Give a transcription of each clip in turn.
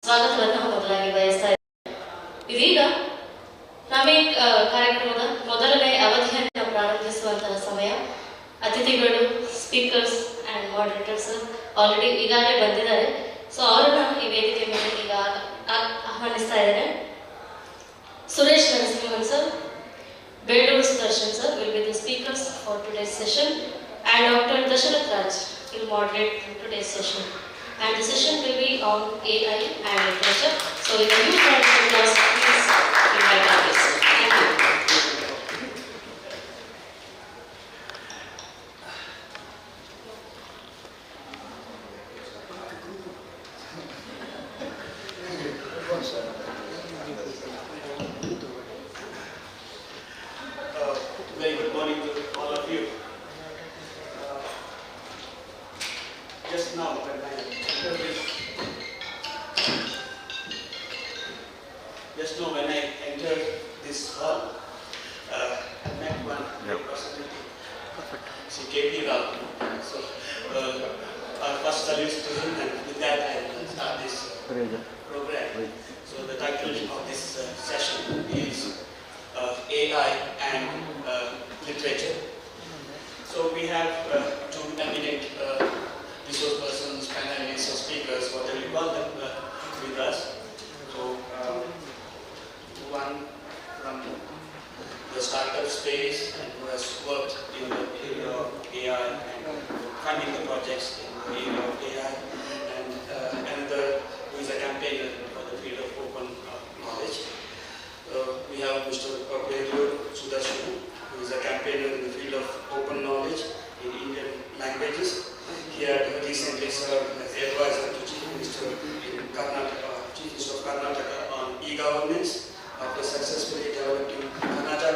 ಸ್ವಾಗತವನ್ನು ಮೊದಲಾಗಿ ಬಯಸ್ತಾ ಇದ್ದೇನೆ. ಇದೀಗ ನಮಗೆ ಕಾರ್ಯಕ್ರಮದ ಮೊದಲನೇ ಅವಧಿಯನ್ನು ಪ್ರಾರಂಭಿಸುವಂತಹ ಸಮಯ. ಅತಿಥಿಗಳು, ಸ್ಪೀಕರ್ಸ್ ಆ್ಯಂಡ್ ಮಾಡರೇಟರ್ಸ್ ಈಗಾಗಲೇ ಬಂದಿದ್ದಾರೆ. ಸೊ ಅವರನ್ನು ಈ ವೇದಿಕೆ ಮೇಲೆ ಈಗ ಆಹ್ವಾನಿಸ್ತಾ ಇದ್ದೇನೆ. Suresh sir, Beluru Sudarshan sir will be the speakers for today's session, and Dr. Dasharathraj will moderate today's session. And the session will be on AI and literature. So with a huge round of applause, please invite our guests. Thank you. Very good morning to all of you. Just now when I entered this hall, I met one personality. She gave me love. So our first salute to him, and with that I will start this program. So the title of this session is AI and literature. So we have two eminent resource persons, panelists, or speakers, whatever you call them, with us. So one from the startup space and who has worked in the area of AI and funding the projects in the area of AI, and another who is a campaigner for the field of open knowledge. We have Mr. Beluru, Sudarshan, who is a campaigner in the field of open knowledge in Indian languages. He had recently served as advisor to Chief Minister in Karnataka, Chief Minister of Karnataka on e-governance. After successfully developing Kannada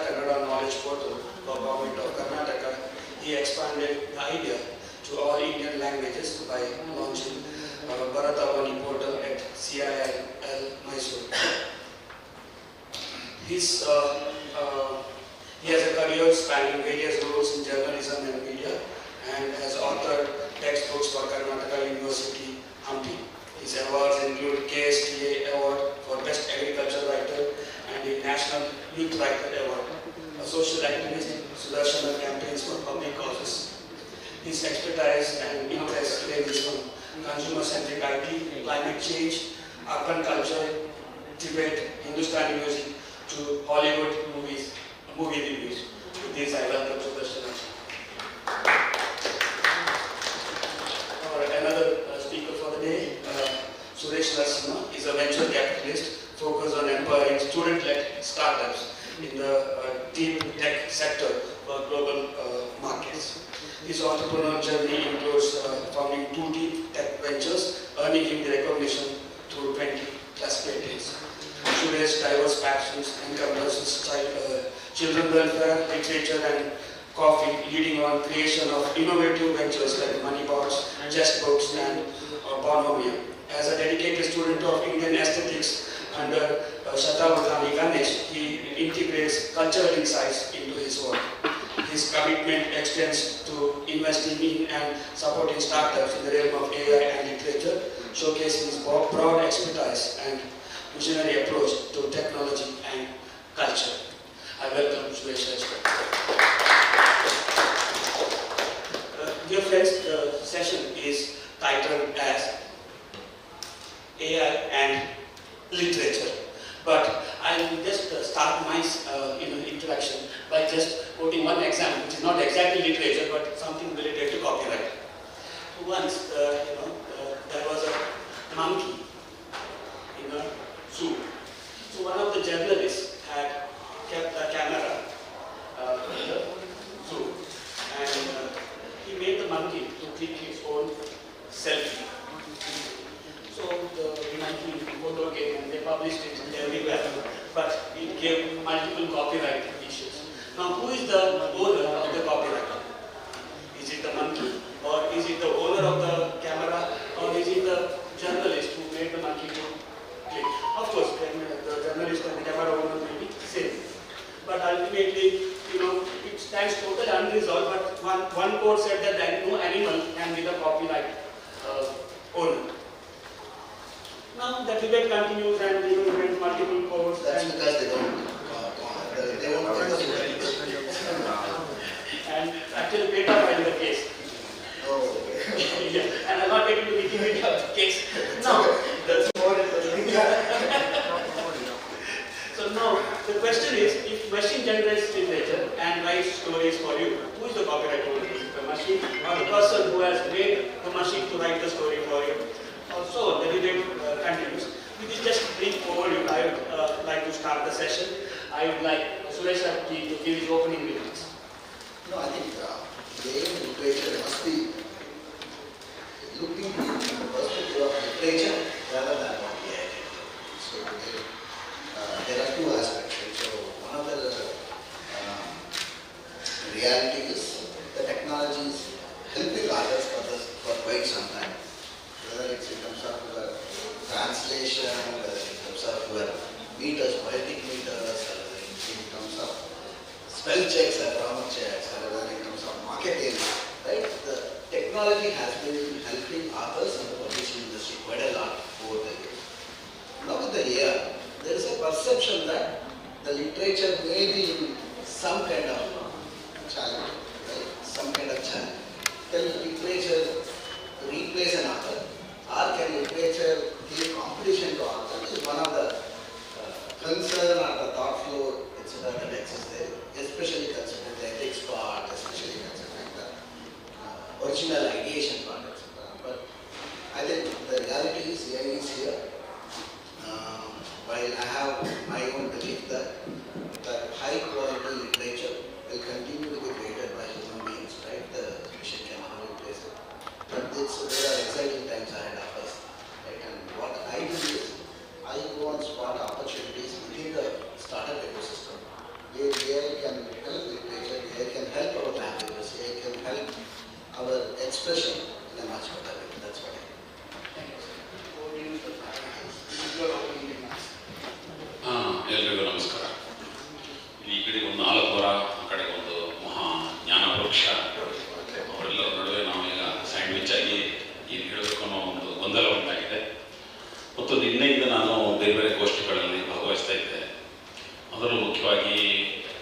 knowledge portal for Government of Karnataka, he expanded the idea to all Indian languages by launching Bharatavani portal at CIL Mysore. He has a career spanning various roles in journalism and media, and has authored textbooks for Karnataka University, Hampi. His awards include KSTA Award for Best Agriculture Writer and the National Youth Writer Award. A social activist, Sudarshan campaigns for public causes. His expertise and interest ranges from consumer-centric IT, climate change, urban culture, Tibet, Hindustani music, to Hollywood movie reviews. With this, I welcome Sudarshan. Another speaker for the day, Suresh is a venture capitalist focused on empowering student-led startups in the deep tech sector for global markets. His entrepreneurial journey includes founding 2 deep tech ventures, earning him the recognition through 20+ patents. Suresh's diverse passions encompasses children welfare, literature, and coffee, leading on creation of innovative ventures like Moneybox, Chessbooks, and Bonomia. As a dedicated student of Indian aesthetics under Shatabudani Ganesh, he integrates cultural insights into his work. His commitment extends to investing in and supporting startups in the realm of AI and literature, showcasing his broad expertise and visionary approach to technology and culture. I welcome Suresh. Dear friends, the session is titled as AI and literature. But I will just start my introduction by just quoting one example, which is not exactly literature, but something related to copyright. Once, there was a monkey in a zoo. So one of the journalists had kept a camera in the zoo, and he made the monkey to click his own selfie. So the monkey photo came and they published it everywhere, but it gave multiple copyright issues. Now, who is the owner of the copyright? Is it the monkey, or is it the owner of the camera, or is it the journalist who made the monkey to click? Of course, the journalist and the camera owner may be same, but ultimately, it stands totally unresolved. But one court said that no animal can be the copyright owner. Now, the debate continues and you get multiple codes. That's because they won't take the And actually beta filed the case. Oh, Yeah, and I'm not getting to nitty-gritty of the case. No. that's more interesting. So now the question is, if machine generates literature and writes stories for you, who is the copyright holder? Is it the machine or the person who has made the machine to write the story for you? Also, the debate continues. With this just brief overview, I would like to start the session. I would like Suresh to give his opening remarks. No, I think the aim in literature must be looking from the perspective of literature rather than what we are. So there are two aspects. Right? So one of the reality is the technology is helping others for quite some time. Whether it's in terms of translation, whether in terms of meters, poetic meters, whether in terms of spell checks and grammar checks, whether in terms of marketing, right? The technology has been helping authors in the publishing industry quite a lot over the years. Now with the AI, there is a perception that the literature may be in some kind of challenge, right? Some kind of challenge. Can literature replace an author, or can literature give competition to author? This is one of the concern or the thought flow, etc. that exists there, especially considering the ethics part, especially considering the original ideation part, etc. But I think the reality is AI is here. While I have my own belief that high quality literature will continue to be created by human beings, right? The machine can never replace it. But there are exciting times ahead of us, right? And what I do is I go and spot opportunities within the startup ecosystem where AI can help literature, AI can help our languages, AI can help our expression in a much better way. That's what I think. Thank you, sir. Over to you, sir. This is your opening remarks. ಎಲ್ರಿಗೂ ನಮಸ್ಕಾರ. ಈ ಕಡೆಗೆ ಒಂದು 4 ವರ, ಆ ಕಡೆಗೆ ಒಂದು ಮಹಾ ಜ್ಞಾನ ವೃಕ್ಷ, ಅವರೆಲ್ಲರ ನಡುವೆ ನಾವು ಈಗ ಸ್ಯಾಂಡ್ವಿಚ್ ಆಗಿ ಏನು ಹೇಳಬೇಕು ಅನ್ನೋ ಒಂದು ಗೊಂದಲ ಉಂಟಾಗಿದೆ. ಮತ್ತು ನಿನ್ನೆಯಿಂದ ನಾನು ಬೇರೆ ಬೇರೆ ಗೋಷ್ಠಿಗಳಲ್ಲಿ ಭಾಗವಹಿಸ್ತಾ ಇದ್ದೆ. ಅದರಲ್ಲೂ ಮುಖ್ಯವಾಗಿ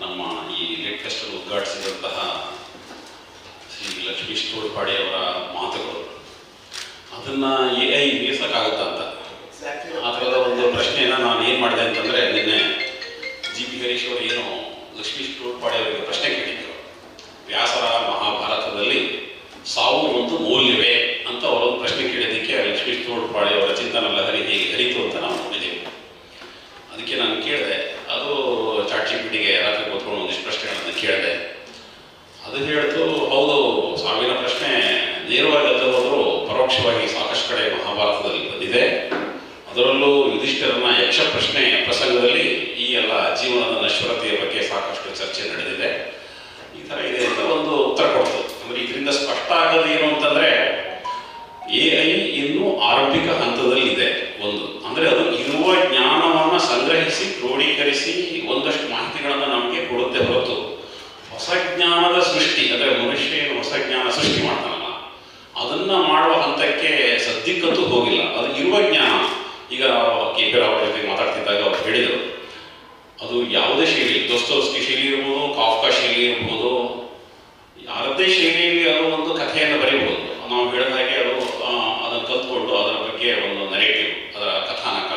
ನಮ್ಮ ಈ ಲಿಟ್ ಫೆಸ್ಟಲ್ಲಿ ಉದ್ಘಾಟಿಸಿದಂತಹ ಶ್ರೀ ಲಕ್ಷ್ಮೀಶ್ ತೋಡ್ಪಾಡಿ ಅವರ ಮಾತುಗಳು, ಅದನ್ನು AI ಮೀರಿಸೋಕ್ಕಾಗುತ್ತಾ ಅಂತ ಆ ಥರದ ಒಂದು ಪ್ರಶ್ನೆಯನ್ನು ನಾನು ಏನು ಮಾಡಿದೆ ಅಂತಂದರೆ, ನಿನ್ನೆ GP ಹರೀಶ್ ಅವರು ಏನು ಲಕ್ಷ್ಮೀಶ್ ತೋಡ್ಪಾಡಿ ಅವರಿಗೆ ಪ್ರಶ್ನೆ ಕೇಳಿದ್ರು, ವ್ಯಾಸರ ಮಹಾಭಾರತದಲ್ಲಿ ಸಾವು ಒಂದು ಮೌಲ್ಯವೇ ಅಂತ ಅವರೊಂದು ಪ್ರಶ್ನೆ ಕೇಳಿದ್ದಕ್ಕೆ ಲಕ್ಷ್ಮೀಶ್ ತೋಡ್ಪಾಡಿ ಅವರ ಚಿಂತನ ಲಹರಿ ಹೇಗೆ ಹರಿತು ಅಂತ ನಾವು ನೋಡಿದ್ದೀವಿ. ಅದಕ್ಕೆ ನಾನು ಕೇಳಿದೆ, ಅದು ಚಾಟ್ಜಿಪಿಟಿಗೆ ರಾತ್ರಿ ಕೂತ್ಕೊಂಡು ಒಂದಿಷ್ಟು ಪ್ರಶ್ನೆಗಳನ್ನು ಕೇಳಿದೆ. ಅದು ಹೇಳ್ತು, ಹೌದು, ಸಾವಿನ ಪ್ರಶ್ನೆ ನೇರವಾಗಿ ಅಲ್ಲದೆ ಹೋದರೂ ಪರೋಕ್ಷವಾಗಿ ಸಾಕಷ್ಟು ಕಡೆ ಮಹಾಭಾರತದಲ್ಲಿ ಬಂದಿದೆ. ಅದರಲ್ಲೂ ಯುಧಿಷ್ಠಿರನ ಯಕ್ಷ ಪ್ರಶ್ನೆ ಪ್ರಸಂಗದಲ್ಲಿ ಈ ಎಲ್ಲ ಜೀವನದ ನಶ್ವರತೆಯ ಬಗ್ಗೆ ಸಾಕಷ್ಟು ಚರ್ಚೆ ನಡೆದಿದೆ. ಈ ಥರ ಇದೆ ಅಂತ ಒಂದು ಉತ್ತರ ಕೊಡ್ತು. ಅಂದರೆ ಇದರಿಂದ ಸ್ಪಷ್ಟ ಆಗೋದು ಏನು ಅಂತಂದರೆ, AI ಇನ್ನೂ ಆರಂಭಿಕ ಹಂತದಲ್ಲಿ ಇದೆ. ಒಂದು ಅಂದರೆ ಅದು ಇರುವ ಜ್ಞಾನವನ್ನು ಸಂಗ್ರಹಿಸಿ ಕ್ರೋಢೀಕರಿಸಿ ಒಂದಷ್ಟು ಮಾಹಿತಿಗಳನ್ನು ನಮಗೆ ಕೊಡುತ್ತೆ ಹೊರತು ಹೊಸ ಜ್ಞಾನದ ಸೃಷ್ಟಿ, ಅಂದರೆ ಮನುಷ್ಯ ಏನು ಹೊಸ ಜ್ಞಾನ ಸೃಷ್ಟಿ ಮಾಡ್ತಾನಲ್ಲ, ಅದನ್ನು ಮಾಡುವ ಹಂತಕ್ಕೆ ಸದ್ಯಕ್ಕಂತೂ ಹೋಗಿಲ್ಲ. ಅದು ಇರುವ ಜ್ಞಾನ. ಈಗ KP ರಾವ್ ಅವ್ರ ಜೊತೆ ಮಾತಾಡ್ತಿದ್ದಾಗ ಅವ್ರು ಹೇಳಿದರು, ಅದು ಯಾವುದೇ ಶೈಲಿ, ದೋಸ್ತೋವ್ಸ್ಕಿ ಶೈಲಿ ಇರ್ಬೋದು, ಕಾಫ್ಕಾ ಶೈಲಿ ಇರ್ಬೋದು, ಯಾರದ್ದೇ ಶೈಲಿಯಲ್ಲಿ ಅದು ಒಂದು ಕಥೆಯನ್ನು ಬರೀಬಹುದು. ನಾವು ಹೇಳಿದ ಹಾಗೆ ಅದನ್ನು ಕಲ್ತ್ಕೊಂಡು ಅದರ ಬಗ್ಗೆ ಒಂದು ನರೇಟಿವ್, ಅದರ ಕಥಾನಕ,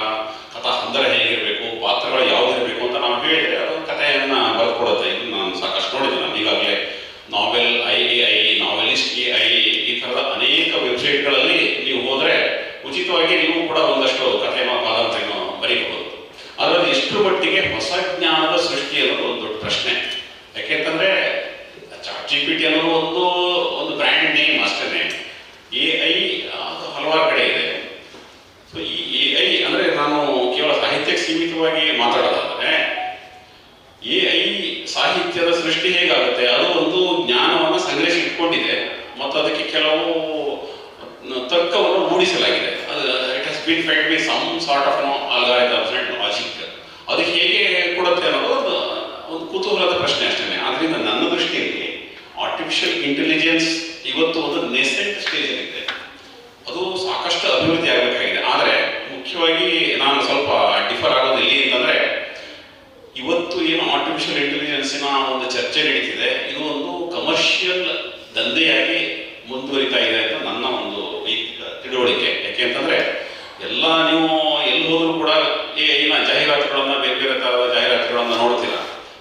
ಕಥಾ ಹಂದರ ಹೇಗಿರಬೇಕು, ಪಾತ್ರಗಳು ಯಾವುದಿರಬೇಕು ಅಂತ ನಾವು ಹೇಳಿದರೆ ಅದೊಂದು ಕಥೆಯನ್ನು ಬರೆದುಕೊಡುತ್ತೆ. ಇದು ನಾನು ಸಾಕಷ್ಟು ನೋಡಿದ್ದೀನಿ. ನಾನು ಈಗಾಗಲೇ ನಾವೆಲ್ AI, ನಾವೆಲಿಸ್ಟ್ AI, ಈ ಥರದ ಅನೇಕ ವೆಬ್ಸೈಟ್ಗಳಲ್ಲಿ ನೀವು ಹೋದರೆ ಉಚಿತವಾಗಿ ನೀವು ಕೂಡ ಒಂದಷ್ಟು ಕಥೆನೋ ಕಾದಂಬರಿನೋ ಬರೀಬಹುದು. ಅದರಲ್ಲಿ ಎಷ್ಟು ಮಟ್ಟಿಗೆ ಹೊಸ ಜ್ಞಾನದ ಸೃಷ್ಟಿ ಅನ್ನೋದು ಒಂದು ದೊಡ್ಡ ಪ್ರಶ್ನೆ. ಯಾಕೆಂತಂದರೆ ಚಾಟ್ಜಿಪಿಟಿ ಅನ್ನೋದು ಒಂದು ಬ್ರ್ಯಾಂಡ್ ನೇಮ್ ಅಷ್ಟೇ. AI ಅದು ಹಲವಾರು ಕಡೆ ಇದೆ. ಸೊ ಈ AI ಅಂದರೆ ನಾನು ಕೇವಲ ಸಾಹಿತ್ಯಕ್ಕೆ ಸೀಮಿತವಾಗಿ ಮಾತಾಡೋದಾದರೆ, AI ಸಾಹಿತ್ಯದ ಸೃಷ್ಟಿ ಹೇಗಾಗುತ್ತೆ, ಅದು ಒಂದು ಜ್ಞಾನವನ್ನು ಸಂಗ್ರಹಿಸಿ ಇಟ್ಕೊಂಡಿದೆ ಮತ್ತು ಅದಕ್ಕೆ ಕೆಲವು ತರ್ಕವನ್ನು ಮೂಡಿಸಲಾಗಿದೆ. It has been fed by some sort of algorithms and logic. ಅದು ಹೇಗೆ ಕೊಡುತ್ತೆ ಅನ್ನೋದು ಒಂದು ಕುತೂಹಲದ ಪ್ರಶ್ನೆ ಅಷ್ಟೇ. ಆದ್ದರಿಂದ ನನ್ನ ದೃಷ್ಟಿಯಲ್ಲಿ ಆರ್ಟಿಫಿಷಿಯಲ್ ಇಂಟೆಲಿಜೆನ್ಸ್ ಇವತ್ತು ಒಂದು ನೆಸೆಂಟ್ ಸ್ಟೇಜಲ್ಲಿದೆ. ಅದು ಸಾಕಷ್ಟು ಅಭಿವೃದ್ಧಿ ಆಗಬೇಕಾಗಿದೆ. ಆದರೆ ಮುಖ್ಯ ಮುಖ್ಯವಾಗಿ ನಾನು ಸ್ವಲ್ಪ ಡಿಫರ್ ಆಗೋದು ಎಲ್ಲಿ ಅಂತಂದರೆ, ಇವತ್ತು ಏನು ಆರ್ಟಿಫಿಷಿಯಲ್ ಇಂಟೆಲಿಜೆನ್ಸಿನ ಒಂದು ಚರ್ಚೆ ನಡೀತಿದೆ, ಇದು ಒಂದು ಕಮರ್ಷಿಯಲ್ ದಂಧೆಯಾಗಿ ಮುಂದುವರಿತಾ ಇದೆ ಅಂತ ನನ್ನ ಒಂದು ವೈಯಕ್ತಿಕ ತಿಳುವಳಿಕೆ. ಯಾಕೆ ಅಂತಂದರೆ ಎಲ್ಲ ನೀವು ಎಲ್ಲಿ ಹೋದರೂ ಕೂಡ ಏನ ಜಾಹೀರಾತುಗಳನ್ನು ಬೇರೆ ಬೇರೆ ಥರದ ಜಾಹೀರಾತುಗಳನ್ನು ನೋಡ್ತೀರ.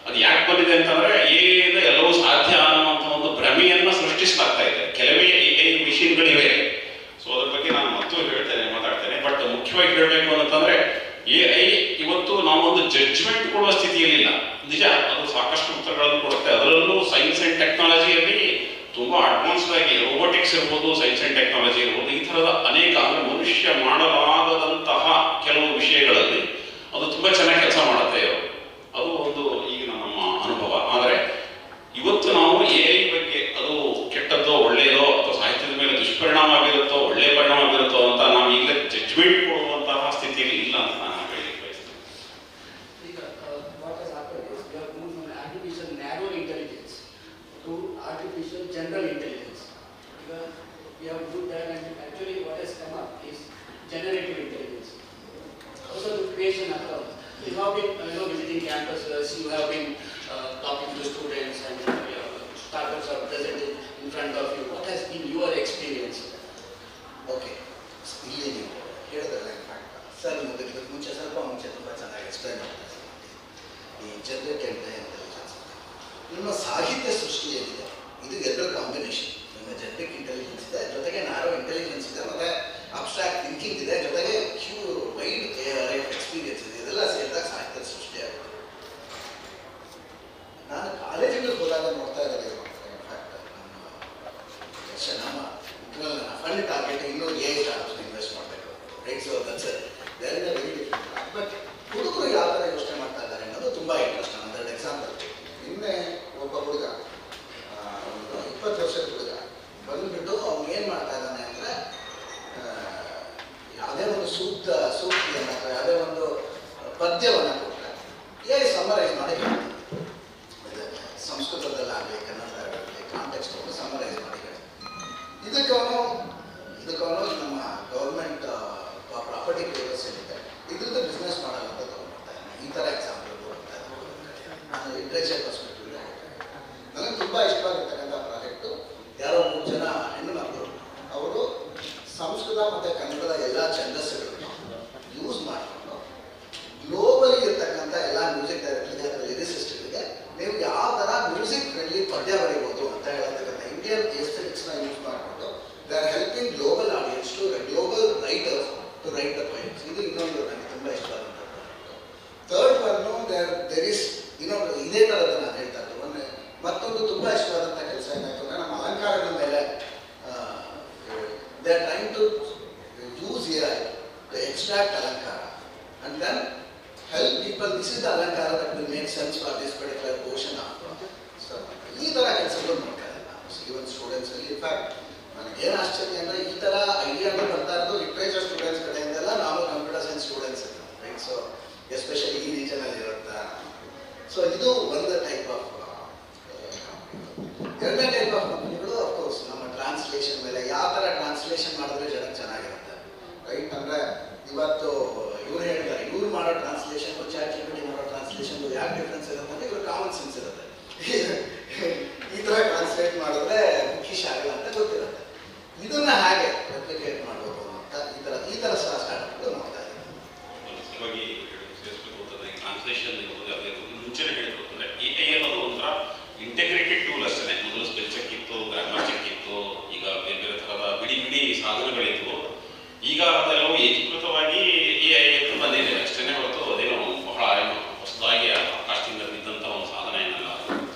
ಅದು ಯಾಕೆ ಬಂದಿದೆ ಅಂತಂದರೆ ಏನಿಂದ ಎಲ್ಲವೂ ಸಾಧ್ಯ ಅನ್ನುವಂಥ ಒಂದು ಭ್ರಮೆಯನ್ನು ಸೃಷ್ಟಿಸಲಾಗ್ತಾ ಇದೆ. ಕೆಲವೇ AI ಮಿಷಿನ್ಗಳಿವೆ. ಸೊ ಅದ್ರ ಬಗ್ಗೆ ನಾನು ಮತ್ತೂ ಮಾತಾಡ್ತೇನೆ. ಬಟ್ ಮುಖ್ಯವಾಗಿ ಹೇಳಬೇಕು ಅಂತಂದರೆ AI ಇವತ್ತು ನಾವೊಂದು ಜಡ್ಜ್ಮೆಂಟ್ ಕೊಡುವ ಸ್ಥಿತಿಯಲ್ಲಿಲ್ಲ. ನಿಜ, ಅದು ಸಾಕಷ್ಟು ಉತ್ತರಗಳನ್ನು ಕೊಡುತ್ತೆ. ಅದರಲ್ಲೂ ಸೈನ್ಸ್ ಆ್ಯಂಡ್ ಟೆಕ್ನಾಲಜಿಯಲ್ಲಿ ತುಂಬ ಅಡ್ವಾನ್ಸ್ಡ್ ಆಗಿ ರೋಬೋಟಿಕ್ಸ್ ಇರ್ಬೋದು, ಸೈನ್ಸ್ ಆ್ಯಂಡ್ ಟೆಕ್ನಾಲಜಿ ಇರ್ಬೋದು, ಈ ಥರದ ಅನೇಕ ಅಂದರೆ ಮನುಷ್ಯ ಮಾಡಲಾಗದಂತಹ ಕೆಲವು ವಿಷಯಗಳಲ್ಲಿ ಅದು ತುಂಬ ಚೆನ್ನಾಗಿ ಕೆಲಸ ಮಾಡುತ್ತೆ. ಅದು ಒಂದು ಈಗಿನ ನಮ್ಮ ಅನುಭವ. ಆದರೆ ಇವತ್ತು ನಾವು AI ಬಗ್ಗೆ ಅದು ಕೆಟ್ಟದ್ದೋ ಒಳ್ಳೆಯದೋ ಅಥವಾ ಸಾಹಿತ್ಯದ ಮೇಲೆ ದುಷ್ಪರಿಣಾಮ ಬೀರುತ್ತೋ ಒಳ್ಳೆಯ ಪರಿಣಾಮ ಬೀರುತ್ತೋ ಅಂತ ನಾವು ಈಗಲೇ ಜಡ್ಜ್ಮೆಂಟ್ ಕೊಡುವಂತಹ ಸ್ಥಿತಿಯಲ್ಲಿ ಇಲ್ಲ ಅಂತ ನಾನು ಹೇಳಲಿಕ್ಕೆ ಬಯಸ್ತೇನೆ. ಈಗ what has happened is we have moved from artificial narrow intelligence to artificial general intelligence. Because we have moved that, and actually what has come up is generative intelligence. Also the creation of you have been visiting campuses, you have been talking to students, and startups are presented in front of you. What has been your experience? Okay, ಇಲ್ಲಿ ನೀವು ಹೇಳಿದ್ರಲ್ಲ, in fact sir ಇದಕ್ಕೆ ಮುಂಚೆ ತುಂಬ ಚೆನ್ನಾಗಿ explain ಮಾಡ್ತಾರೆ. ಈ generative intelligence ನಿಮ್ಮ ಸಾಹಿತ್ಯ ಸೃಷ್ಟಿ ಏನಿದೆ, ಇದು ಎರಡರ ಕಾಂಬಿನೇಷನ್. ನಿಮ್ಮ ಜನರಿಕ್ ಇಂಟೆಲಿಜೆನ್ಸ್ ಇದೆ, ಜೊತೆಗೆ ನ್ಯಾರೋ ಇಂಟೆಲಿಜೆನ್ಸ್ ಇದೆ, ಮತ್ತು ಅಬ್ಸ್ಟ್ರಾಕ್ಟ್ ಥಿಂಕಿಂಗ್ ಇದೆ, ಜೊತೆಗೆ ವೈಡ್ ಎಕ್ಸ್ಪೀರಿಯನ್ಸ್ ಇದೆ. ಇದೆಲ್ಲ ಸೇರಿದಾಗ ಸಾಹಿತ್ಯ ಸೃಷ್ಟಿಯಾಗುತ್ತೆ. ನಾನು ಕಾಲೇಜಿಗೆ ಹೋದಾಗ ನೋಡ್ತಾ ಇರೋದು, ಇನ್ಫ್ಯಾಕ್ಟ್ ನಮ್ಮ ಫಂಡ್ ಟಾರ್ಗೆಟ್ ಇನ್ನೂ AI ಸ್ಟಾರ್ಟ್ಸ್ ಇನ್ವೆಸ್ಟ್ ಮಾಡಬೇಕು, right? So that's there is a very different. But ಹುಡುಗರು ಯಾವ ಥರ ಯೋಚನೆ ಮಾಡ್ತಾ ಇದ್ದಾರೆ ಅನ್ನೋದು ತುಂಬ ಇಂಟ್ರೆಸ್ಟ್. ಒಂದೆರಡು ಎಕ್ಸಾಂಪಲ್. ನಿನ್ನೆ ಒಬ್ಬ ಹುಡುಗ, ಒಂದು 20 ವರ್ಷದ ಹುಡುಗ ಬಂದುಬಿಟ್ಟು ಅವ್ನು ಏನು ಮಾಡ್ತಾ ಇದ್ದಾನೆ ಅಂದರೆ, ಯಾವುದೇ ಒಂದು ಸೂಕ್ತಿಯನ್ನು ಅಥವಾ ಯಾವುದೇ ಒಂದು ಪದ್ಯವನ್ನು ಕೊಟ್ಟರೆ AI ಸಮ್ಮರೈಸ್ ಮಾಡಿ ಹೇಳ್ತೀನಿ. ಸಂಸ್ಕೃತದಲ್ಲಾಗಲಿ ಕನ್ನಡದಲ್ಲಾಗಲಿ ಕಾಂಟೆಕ್ಸ್ಟ್ ಒಂದು ಸಮ್ಮರೈಸ್ ಮಾಡಿ ಹೇಳ್ತೀನಿ. ಇದಕ್ಕವನು ನಮ್ಮ ಗೌರ್ಮೆಂಟ್ ಪ್ರಾಪರ್ಟಿ ಪೇಪರ್ಸ್ ಏನಿದೆ ಇದ್ರದ್ದು ಬಿಸ್ನೆಸ್ ಮಾಡಲ್ಲ ಅಂತ ತಗೊಂಡ್ಬರ್ತಾ ಇದ್ದಾನೆ. ಈ ಥರ ಎಕ್ಸಾಂಪಲ್ ಕೊಡ್ತಾ ಇದ್ದಾರೆ. ನಾನು ಲಿಟ್ರೇಚರ್ ಪರ್ಸ್ಪೆಕ್ಟಿವ್ ನನಗೆ ತುಂಬ ಇಷ್ಟವಾಗಿರ್ತಕ್ಕಂಥ ಪ್ರಾಜೆಕ್ಟು. ಯಾರೋ 3 ಜನ ಹೆಣ್ಣು ಮಕ್ಕಳು, ಅವರು ಸಂಸ್ಕೃತ ಮತ್ತು ಕನ್ನಡದ ಎಲ್ಲ ಛಂದಸ್ಸುಗಳನ್ನು ಯೂಸ್ ಮಾಡಿಕೊಂಡು ಗ್ಲೋಬಲಿ ಇರ್ತಕ್ಕಂಥ ಎಲ್ಲ ಮ್ಯೂಸಿಕ್ ಡೈರೆಕ್ಟರ್ಗೆ ಅಥವಾ ಲಿರಿಸಿಸ್ಟ್ಗಳಿಗೆ ನೀವು ಯಾವ ಥರ ಮ್ಯೂಸಿಕ್ ಫ್ರೆಂಡ್ಲಿ ಪದ್ಯ ಬರೀಬೋದು ಅಂತ ಹೇಳತಕ್ಕಂಥ ಇಂಡಿಯನ್ ಎಸ್ಥೆಟಿಕ್ಸ್ನ ಯೂಸ್ ಮಾಡಿಕೊಂಡು they are helping global audience to global writers to write the poems. ಇದು ಇನ್ನೊಂದು ನನಗೆ ತುಂಬ ಇಷ್ಟವಾದಂಥ project. Third one there is ಇನ್ನೊಂದು ಇದೇ ಥರದ್ದು ನಾನು ಹೇಳ್ತಾ ಇದ್ದೆ. ಮತ್ತೊಂದು ತುಂಬ ಇಷ್ಟವಾದಂಥ ಕೆಲಸ ಏನಾಯಿತು ಅಂದರೆ, ನಮ್ಮ ಅಲಂಕಾರಗಳ ಮೇಲೆ they are trying to use AI to extract ಅಲಂಕಾರ and then help people. This is the alankara that will make sense for this particular portion of. So ಈ ಥರ ಕೆಲಸಗಳು ನೋಡ್ತಾ ಇದ್ದಾರೆ ನಾನು ಈವನ್ ಸ್ಟೂಡೆಂಟ್ಸ್. ಇನ್ಫ್ಯಾಕ್ಟ್ ನನಗೇನು ಆಶ್ಚರ್ಯ ಅಂದರೆ, ಈ ಥರ ಐಡಿಯಾಗಳು ಬರ್ತಾ ಇರೋದು ಲಿಟ್ರೇಚರ್ ಸ್ಟೂಡೆಂಟ್ಸ್ ಕಡೆಯಿಂದೆಲ್ಲ. ನಾವು computer science students right. So especially ಈ ರೀಜನಲ್ಲಿ ಇರುತ್ತೆ. ಸೊ ಇದು ಒಂದು ಟೈಪ್ ಆಫ್ ಕಂಪ್ನಿ. ಎರಡನೇ ಟೈಪ್ ಆಫ್ ಕಂಪ್ನಿಗಳು ಅಫ್ಕೋರ್ಸ್ ನಮ್ಮ ಟ್ರಾನ್ಸ್ಲೇಷನ್ ಮೇಲೆ, ಯಾವ ಥರ ಟ್ರಾನ್ಸ್ಲೇಷನ್ ಮಾಡಿದ್ರೆ ಜನಕ್ಕೆ ಚೆನ್ನಾಗಿರುತ್ತೆ, ರೈಟ್? ಅಂದರೆ ಇವತ್ತು ಇವ್ರು ಹೇಳ್ತಾರೆ, ಇವ್ರು ಮಾಡೋ ಟ್ರಾನ್ಸ್ಲೇಷನ್ ChatGPT ಮಾಡೋ ಟ್ರಾನ್ಸ್ಲೇಷನ್ ಯಾಕೆ ಡಿಫ್ರೆನ್ಸ್ ಇರುತ್ತೆ ಅಂದರೆ, ಇವ್ರು ಕಾಮನ್ ಸೆನ್ಸ್ ಇರುತ್ತೆ. ಈ ಥರ ಟ್ರಾನ್ಸ್ಲೇಟ್ ಮಾಡಿದ್ರೆ ಮುಖ್ಯ ಆಗಲ್ಲ ಅಂತ ಗೊತ್ತಿರುತ್ತೆ. ಇದನ್ನ ಹೇಗೆ ರೆಪ್ಲಿಕೇಟ್ ಮಾಡಬೇಕು ಅಂತ ಈ ಥರ ಸ್ಟಾರ್ಟ್ಗಳು ನೋಡ್ತಾ ಇದ್ದೀವಿ. ಟ್ರಾನ್ಸ್ಲೇಷನ್ ಮುಂಚೆನೇ ಹೇಳಿದ್ರೆ AI ಅನ್ನೋದು ಒಂಥರ ಇಂಟೆಗ್ರೇಟೆಡ್ ಟೂಲ್ ಅಷ್ಟೇ. ಮೊದಲು ಸ್ಪೆಲ್ ಚೆಕ್ ಇತ್ತು, ಗ್ರಾಮರ್ ಚೆಕ್ ಇತ್ತು, ಈಗ ಬೇರೆ ಬೇರೆ ಥರದ ಬಿಡಿ ಬಿಡಿ ಸಾಧನಗಳಿದ್ವು. ಈಗ ಅದೆಲ್ಲವೂ ಏಕೀಕೃತವಾಗಿ AI ಬಂದಿದೆ ಅಷ್ಟೇ ಹೊರತು ಅದೇನೋ ಬಹಳ ಹೊಸದಾಗಿ ಆಕಾಶದಿಂದ ಬಿದ್ದಂಥ ಒಂದು ಸಾಧನ ಏನಲ್ಲ.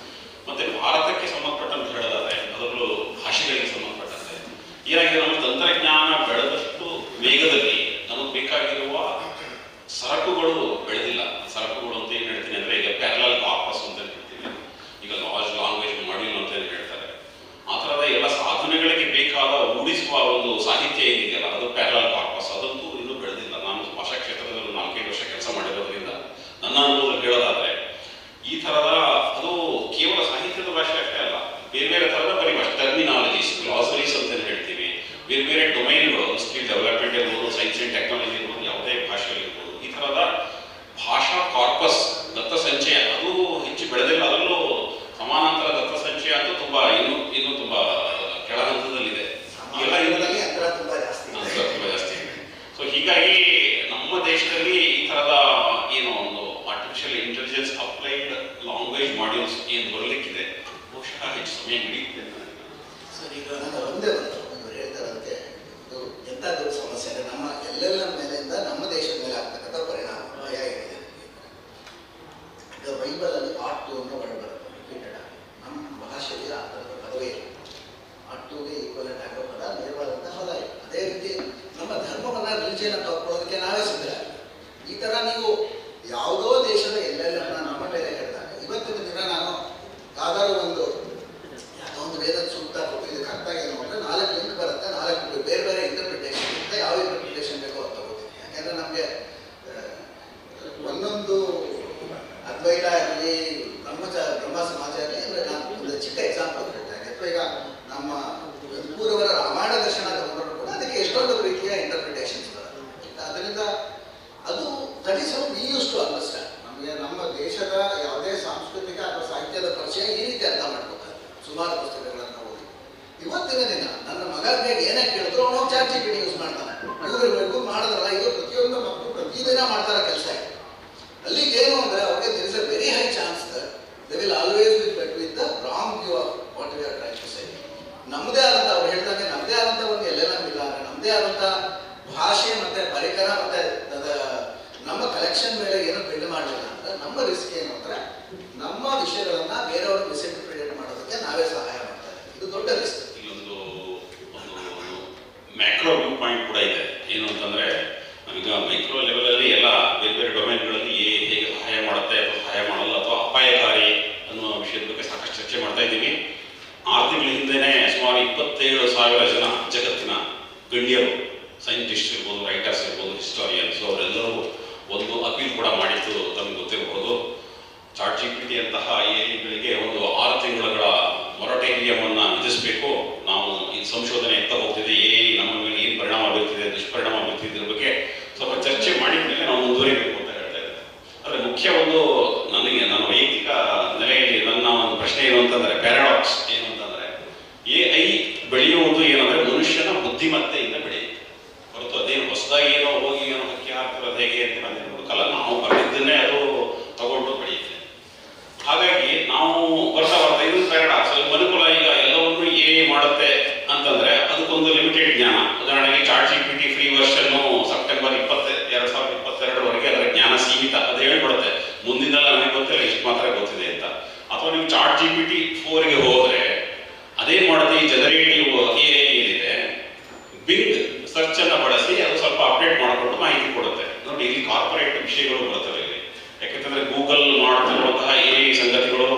ಮತ್ತು ಭಾರತಕ್ಕೆ ಸಂಬಂಧಪಟ್ಟಂತ ಹೇಳೋದಾದ್ರೆ, ಅದರಲ್ಲೂ ಭಾಷೆಗಳಿಗೆ ಸಂಬಂಧಪಟ್ಟಂತೆ ಏನಾಗಿದೆ, ನಮ್ಮ ತಂತ್ರಜ್ಞಾನ ಬೆಳೆದಷ್ಟು ವೇಗದಲ್ಲಿ ನಮಗೆ ಬೇಕಾಗಿರುವ ಸರಕುಗಳು ಬೆಳೆದಿಲ್ಲ. ಸರಕುಗಳು ಅಂತ ಏನು ಹೇಳ್ತೀನಿ ಅಂದರೆ, ಈಗ ಪ್ಯಾರಲಲ್ ಕಾರ್ಪಸ್ ಅಂತ ಹೇಳ್ತೀವಿ, ಈಗ ಲಾರ್ಜ್ ಲ್ಯಾಂಗ್ವೇಜ್ ಮಾಡ್ಯೂಲ್ ಅಂತ ಹೇಳ್ತಾರೆ. ಆ ಥರದ ಎಲ್ಲ ಸಾಧನೆಗಳಿಗೆ ಬೇಕಾದ ಮೂಡಿಸುವ ಒಂದು ಸಾಹಿತ್ಯ ಏನಿದೆಯಲ್ಲ, ಅದು ಪ್ಯಾರಲಲ್ ಕಾರ್ಪಸ್, ಅದಂತೂ ಇನ್ನೂ ಬೆಳೆದಿಲ್ಲ. ನಾನು ಭಾಷಾ ಕ್ಷೇತ್ರದಲ್ಲಿ 4-5 ವರ್ಷ ಕೆಲಸ ಮಾಡಿರೋದ್ರಿಂದ ನನ್ನ ಅನುಭವದಲ್ಲಿ ಹೇಳೋದಾದರೆ, ಈ ಥರದ ಅದು ಕೇವಲ ಸಾಹಿತ್ಯದ ಭಾಷೆ ಅಷ್ಟೇ ಅಲ್ಲ, ಬೇರೆ ಬೇರೆ ಥರದ ಪರಿಭಾಷೆ, ಟರ್ಮಿನಾಲಜೀಸ್, ಗ್ಲಾಸರೀಸ್ ಅಂತ ಹೇಳ್ತೀವಿ, ಬೇರೆ ಬೇರೆ ಡೊಮೈನ್ಗಳು, ಸ್ಕಿಲ್ ಡೆವಲಪ್ಮೆಂಟ್ ಇರ್ಬೋದು, ಸೈನ್ಸ್ ಆ್ಯಂಡ್ ಟೆಕ್ನಾಲಜಿ ಇರ್ಬೋದು, ಯಾವುದೇ ಹೆಚ್ಚು ಸಮಯ ಹಿಡಿಯುತ್ತೆ ಅಂತ ಸರ್, ಈಗ ನಾನು ಒಂದೇ ಒಂದು ಹೇಳ್ತಾರೆ ಅದಕ್ಕೆ ಇದು ಎಂಥ ದೊಡ್ಡ ಸಮಸ್ಯೆ ಅಂದರೆ ನಮ್ಮ ಎಲ್ಲೆಲ್ಲ ಮೇಲಿಂದ ನಮ್ಮ ದೇಶದ ಮೇಲೆ ಆಗ್ತಕ್ಕಂಥ ಪರಿಣಾಮ ಭಯ ಏನಿದೆ. ಈಗ ಬೈಬಲಲ್ಲಿ ಆಟು ಅನ್ನೋ ವರ್ಡ್ ಬರುತ್ತೆ ರಿಪೀಟೆಡ್ ಆಗಿ. ನಮ್ಮ ಭಾಷೆಗೆ ಆ ಥರದ ಪದವೇ ಇಲ್ಲ. ಆಟುಗೆ ಈಕ್ವಲೆಂಟ್ ಆಗೋ ಪದ ನೇರವಾದಂಥ ಪದ ಇಲ್ಲ. ಅದೇ ರೀತಿ ನಮ್ಮ ಧರ್ಮವನ್ನು ರಿಲಿಜಿಯನ್ ತಗೊಳ್ಳೋದಕ್ಕೆ ನಾವೇ ಸಿದ್ಧರಾಗಿಲ್ಲ. ಈ ಥರ ನೀವು ಯಾವುದೋ ದೇಶದ ಎಲ್ಲೆಲ್ಲ ನಮ್ಮ ಮೇಲೆ ಹೇಳಿದಾಗ ಇವತ್ತಿನ ದಿನ ನಾನು ಯಾವ್ದಾದ್ರು ಯಾವುದೋ ಒಂದು ವೇದದ ಸೂಕ್ತ ಕೊಟ್ಟು ಇದಕ್ಕೆ ಅರ್ಥ ಏನು ಅಂದರೆ 4 ಲಿಂಕ್ ಬರುತ್ತೆ, 4 ಬೇರೆ ಬೇರೆ ಇಂಟರ್ಪ್ರಿಟೇಷನ್ ಇರುತ್ತೆ. ಯಾವ ಇಂಟರ್ಪ್ರಿಟೇಷನ್ ಬೇಕೋ ಅದು ತಗೋತೀನಿ. ಯಾಕೆಂದರೆ ನಮಗೆ ಒಂದೊಂದು ಅದ್ವೈತ ಇರಲಿ ಬ್ರಹ್ಮ ಸಮಾಜ ಇರಲಿ ಅಂದರೆ ನಾನು ಒಂದು ಚಿಕ್ಕ ಎಕ್ಸಾಂಪಲ್ ಹೇಳ್ತೇನೆ. ಅಥವಾ ಈಗ ನಮ್ಮ ಪೂರ್ವರ ರಾಮಾಯಣ ದರ್ಶನ ತಗೊಂಡ್ರು ಕೂಡ ಅದಕ್ಕೆ ಎಷ್ಟೊಂದು ರೀತಿಯ ಇಂಟರ್ಪ್ರಿಟೇಷನ್ಸ್ ಬರುತ್ತೆ. ಅದರಿಂದ ಅದು that is how we use to understand. ನಮಗೆ ನಮ್ಮ ದೇಶದ ಯಾವುದೇ ಸಾಂಸ್ಕೃತಿಕ ಅಥವಾ ಸಾಹಿತ್ಯದ ಪರಿಚಯ ಈ ರೀತಿ ಅರ್ಥ ಮಾಡ್ಕೋತಾರೆ. ಸುಮಾರು ಪುಸ್ತಕಗಳನ್ನು ಓದಿ ಇವತ್ತಿನ ದಿನ ನನ್ನ ಮಗನಿಗೆ ಏನೇ ಕೇಳಿದ್ರು ಅವನು ಚಾಟ್ ಜಿಪಿಟಿ ಯೂಸ್ ಮಾಡ್ತಾನೆ. ಇವರು ಮಾಡಿದ್ರಲ್ಲ ಈಗ ಪ್ರತಿಯೊಂದು ಮಕ್ಕಳು ಪ್ರತಿದಿನ ಮಾಡ್ತಾರ ಕೆಲಸ. ಅಲ್ಲಿಗೆ ಏನು ಅಂದರೆ ಅವ್ರಿಗೆ there is a very high chance that they will always be bet with the wrong view of what we are trying to say. ನಮ್ಮದೇ ಆದಂಥ ಅವ್ರು ಹೇಳಿದಂಗೆ ನಮ್ಮದೇ ಆದಂಥ ಒಂದು ಎಲ್ಲೆಲ್ಲ ಇಲ್ಲ ಅಂದರೆ ನಮ್ಮದೇ ಆದಂಥ ಭಾಷೆ ಮತ್ತು ಪರಿಕರ ಮತ್ತು ನಮ್ಮ ಕಲೆಕ್ಷನ್ ಮೇಲೆ ಏನು ಬಿಲ್ಡ್ ಮಾಡಲಿಲ್ಲ ಅಂದರೆ ನಮ್ಮ ರಿಸ್ಕ್ ಏನು ಅಂದರೆ ನಮ್ಮ ವಿಷಯಗಳನ್ನು ಬೇರೆಯವರು ಮಿಸ್ಇಂಟರ್ಪ್ರಿಟೇಟ್ ಮಾಡೋದಕ್ಕೆ ನಾವೇ ಸಹಾಯ ಮಾಡ್ತಾರೆ. ಇದು ದೊಡ್ಡ ರಿಸ್ಕ್. ಇಲ್ಲೊಂದು ಮ್ಯಾಕ್ರೋ ವ್ಯೂ ಪಾಯಿಂಟ್ ಕೂಡ ಇದೆ. ಏನು ಅಂತಂದರೆ ಈಗ ಮೈಕ್ರೋ ಲೆವೆಲಲ್ಲಿ ಎಲ್ಲ ಬೇರೆ ಬೇರೆ ಡೊಮೇನ್ಗಳಲ್ಲಿ ಹೇಗೆ ಸಹಾಯ ಮಾಡುತ್ತೆ ಅಥವಾ ಸಹಾಯ ಮಾಡಲ್ಲ ಅಥವಾ ಅಪಾಯಕಾರಿ ಅನ್ನುವ ವಿಷಯದ ಬಗ್ಗೆ ಸಾಕಷ್ಟು ಚರ್ಚೆ ಮಾಡ್ತಾ ಇದ್ದೀವಿ. 6 ತಿಂಗಳ ಹಿಂದೆಯೇ ಸುಮಾರು 27,000 ಜನ ಜಗತ್ತಿನ ಗಣ್ಯರು, ಸೈಂಟಿಸ್ಟ್ ಇರ್ಬೋದು, ರೈಟರ್ಸ್ ಇರ್ಬೋದು, ಹಿಸ್ಟೋರಿಯನ್ಸ್ ಅವರೆಲ್ಲರೂ ಒಂದು ಅಪೀಲ್ ಕೂಡ ಮಾಡಿದ್ದು ತಮಗೆ ಗೊತ್ತಿರಬಹುದು. ಚಾಟ್ ಜಿಪಿಟಿ ಅಂತಹ ಎಐಗಳಿಗೆ ಒಂದು 6 ತಿಂಗಳ ಮೊರಟೇರಿಯಮನ್ನು ವಿಧಿಸಬೇಕು. ನಾವು ಈ ಸಂಶೋಧನೆ ಎತ್ತ ಹೋಗ್ತಿದೆ, ನಮ್ಮ ಮೇಲೆ ಏನು ಪರಿಣಾಮ ಬೀರ್ತಿದೆ, ದುಷ್ಪರಿಣಾಮ ಬೀರ್ತಿದೆ ಇದ್ರ ಬಗ್ಗೆ ಸ್ವಲ್ಪ ಚರ್ಚೆ ಮಾಡಿದ ಮೇಲೆ ನಾವು ಮುಂದುವರಿಬೇಕು ಅಂತ ಹೇಳ್ತಾ ಇದ್ದಾರೆ. ಆದರೆ ಮುಖ್ಯ ಒಂದು ನನಗೆ ನನ್ನ ವೈಯಕ್ತಿಕ ನೆಲೆಯಲ್ಲಿ ನನ್ನ ಒಂದು ಪ್ರಶ್ನೆ ಏನು ಅಂತಂದರೆ, ಪ್ಯಾರಾಡಾಕ್ಸ್ ಏನು ಅಂತಂದರೆ, ಎಐ ಬೆಳೆಯುವುದು ಏನಂದರೆ ಮನುಷ್ಯನ ಬುದ್ಧಿಮತ್ತೆಯಿಂದ ಬೆಳೆಯುತ್ತೆ ಹೊರತು ಅದೇನು ಹೊಸದಾಗಿ ಏನೋ ಹೋಗಿ ಏನೋ ಹಕ್ಕಿ ಹಾಕ್ತಿರೋದು ಹೇಗೆ ಅಂತ ನಾನು ಹುಡುಕಲ್ಲ. ನಾವು ಬರೆದಿದ್ದನ್ನೇ ಅದು ತಗೊಂಡು ಬೆಳೆಯುತ್ತೆ. ಹಾಗಾಗಿ ನಾವು ಬರ್ತಾ ಇದೊಂದು ಪ್ಯಾರಾಡಾಕ್ಸ್. ಅನುಕೂಲ ಈಗ ಎಲ್ಲವನ್ನೂ ಮಾಡುತ್ತೆ ಅಂತಂದ್ರೆ ಅದಕ್ಕೊಂದು ಲಿಮಿಟೆಡ್ ಜ್ಞಾನ. ಉದಾಹರಣೆಗೆ ಚಾಟ್ ಜಿಪಿಟಿ ಫ್ರೀ ವರ್ಷನ್ನು ಸೆಪ್ಟೆಂಬರ್ 2022 ಅದರ ಜ್ಞಾನ ಸೀಮಿತ. ಅದು ಹೇಳ್ಬಿಡುತ್ತೆ ಮುಂದಿನೆಲ್ಲ ನನಗೆ ಗೊತ್ತಿಲ್ಲ, ಇಷ್ಟು ಮಾತ್ರ ಗೊತ್ತಿದೆ ಅಂತ. ಅಥವಾ ನೀವು ಚಾಟ್ ಜಿಪಿಟಿ 4ಗೆ ಹೋದ್ರೆ ಅದೇನ್ ಮಾಡುತ್ತೆ, ಈ ಜನರೇಟಿವ್ ಎಐ ಏನಿದೆ ಬಿಂಗ್ ಸರ್ಚ್ ಅನ್ನ ಬಳಸಿ ಅದು ಸ್ವಲ್ಪ ಅಪ್ಡೇಟ್ ಮಾಡಿಕೊಂಡು ಮಾಹಿತಿ ಕೊಡುತ್ತೆ. ನೋಡಿ, ಇಲ್ಲಿ ಕಾರ್ಪೊರೇಟ್ ವಿಷಯಗಳು ಬರುತ್ತವೆ ಇಲ್ಲಿ. ಯಾಕೆಂತಂದ್ರೆ ಗೂಗಲ್ ಮಾಡ್ತಿರುವಂತಹ ಎಐ ಸಂಗತಿಗಳು,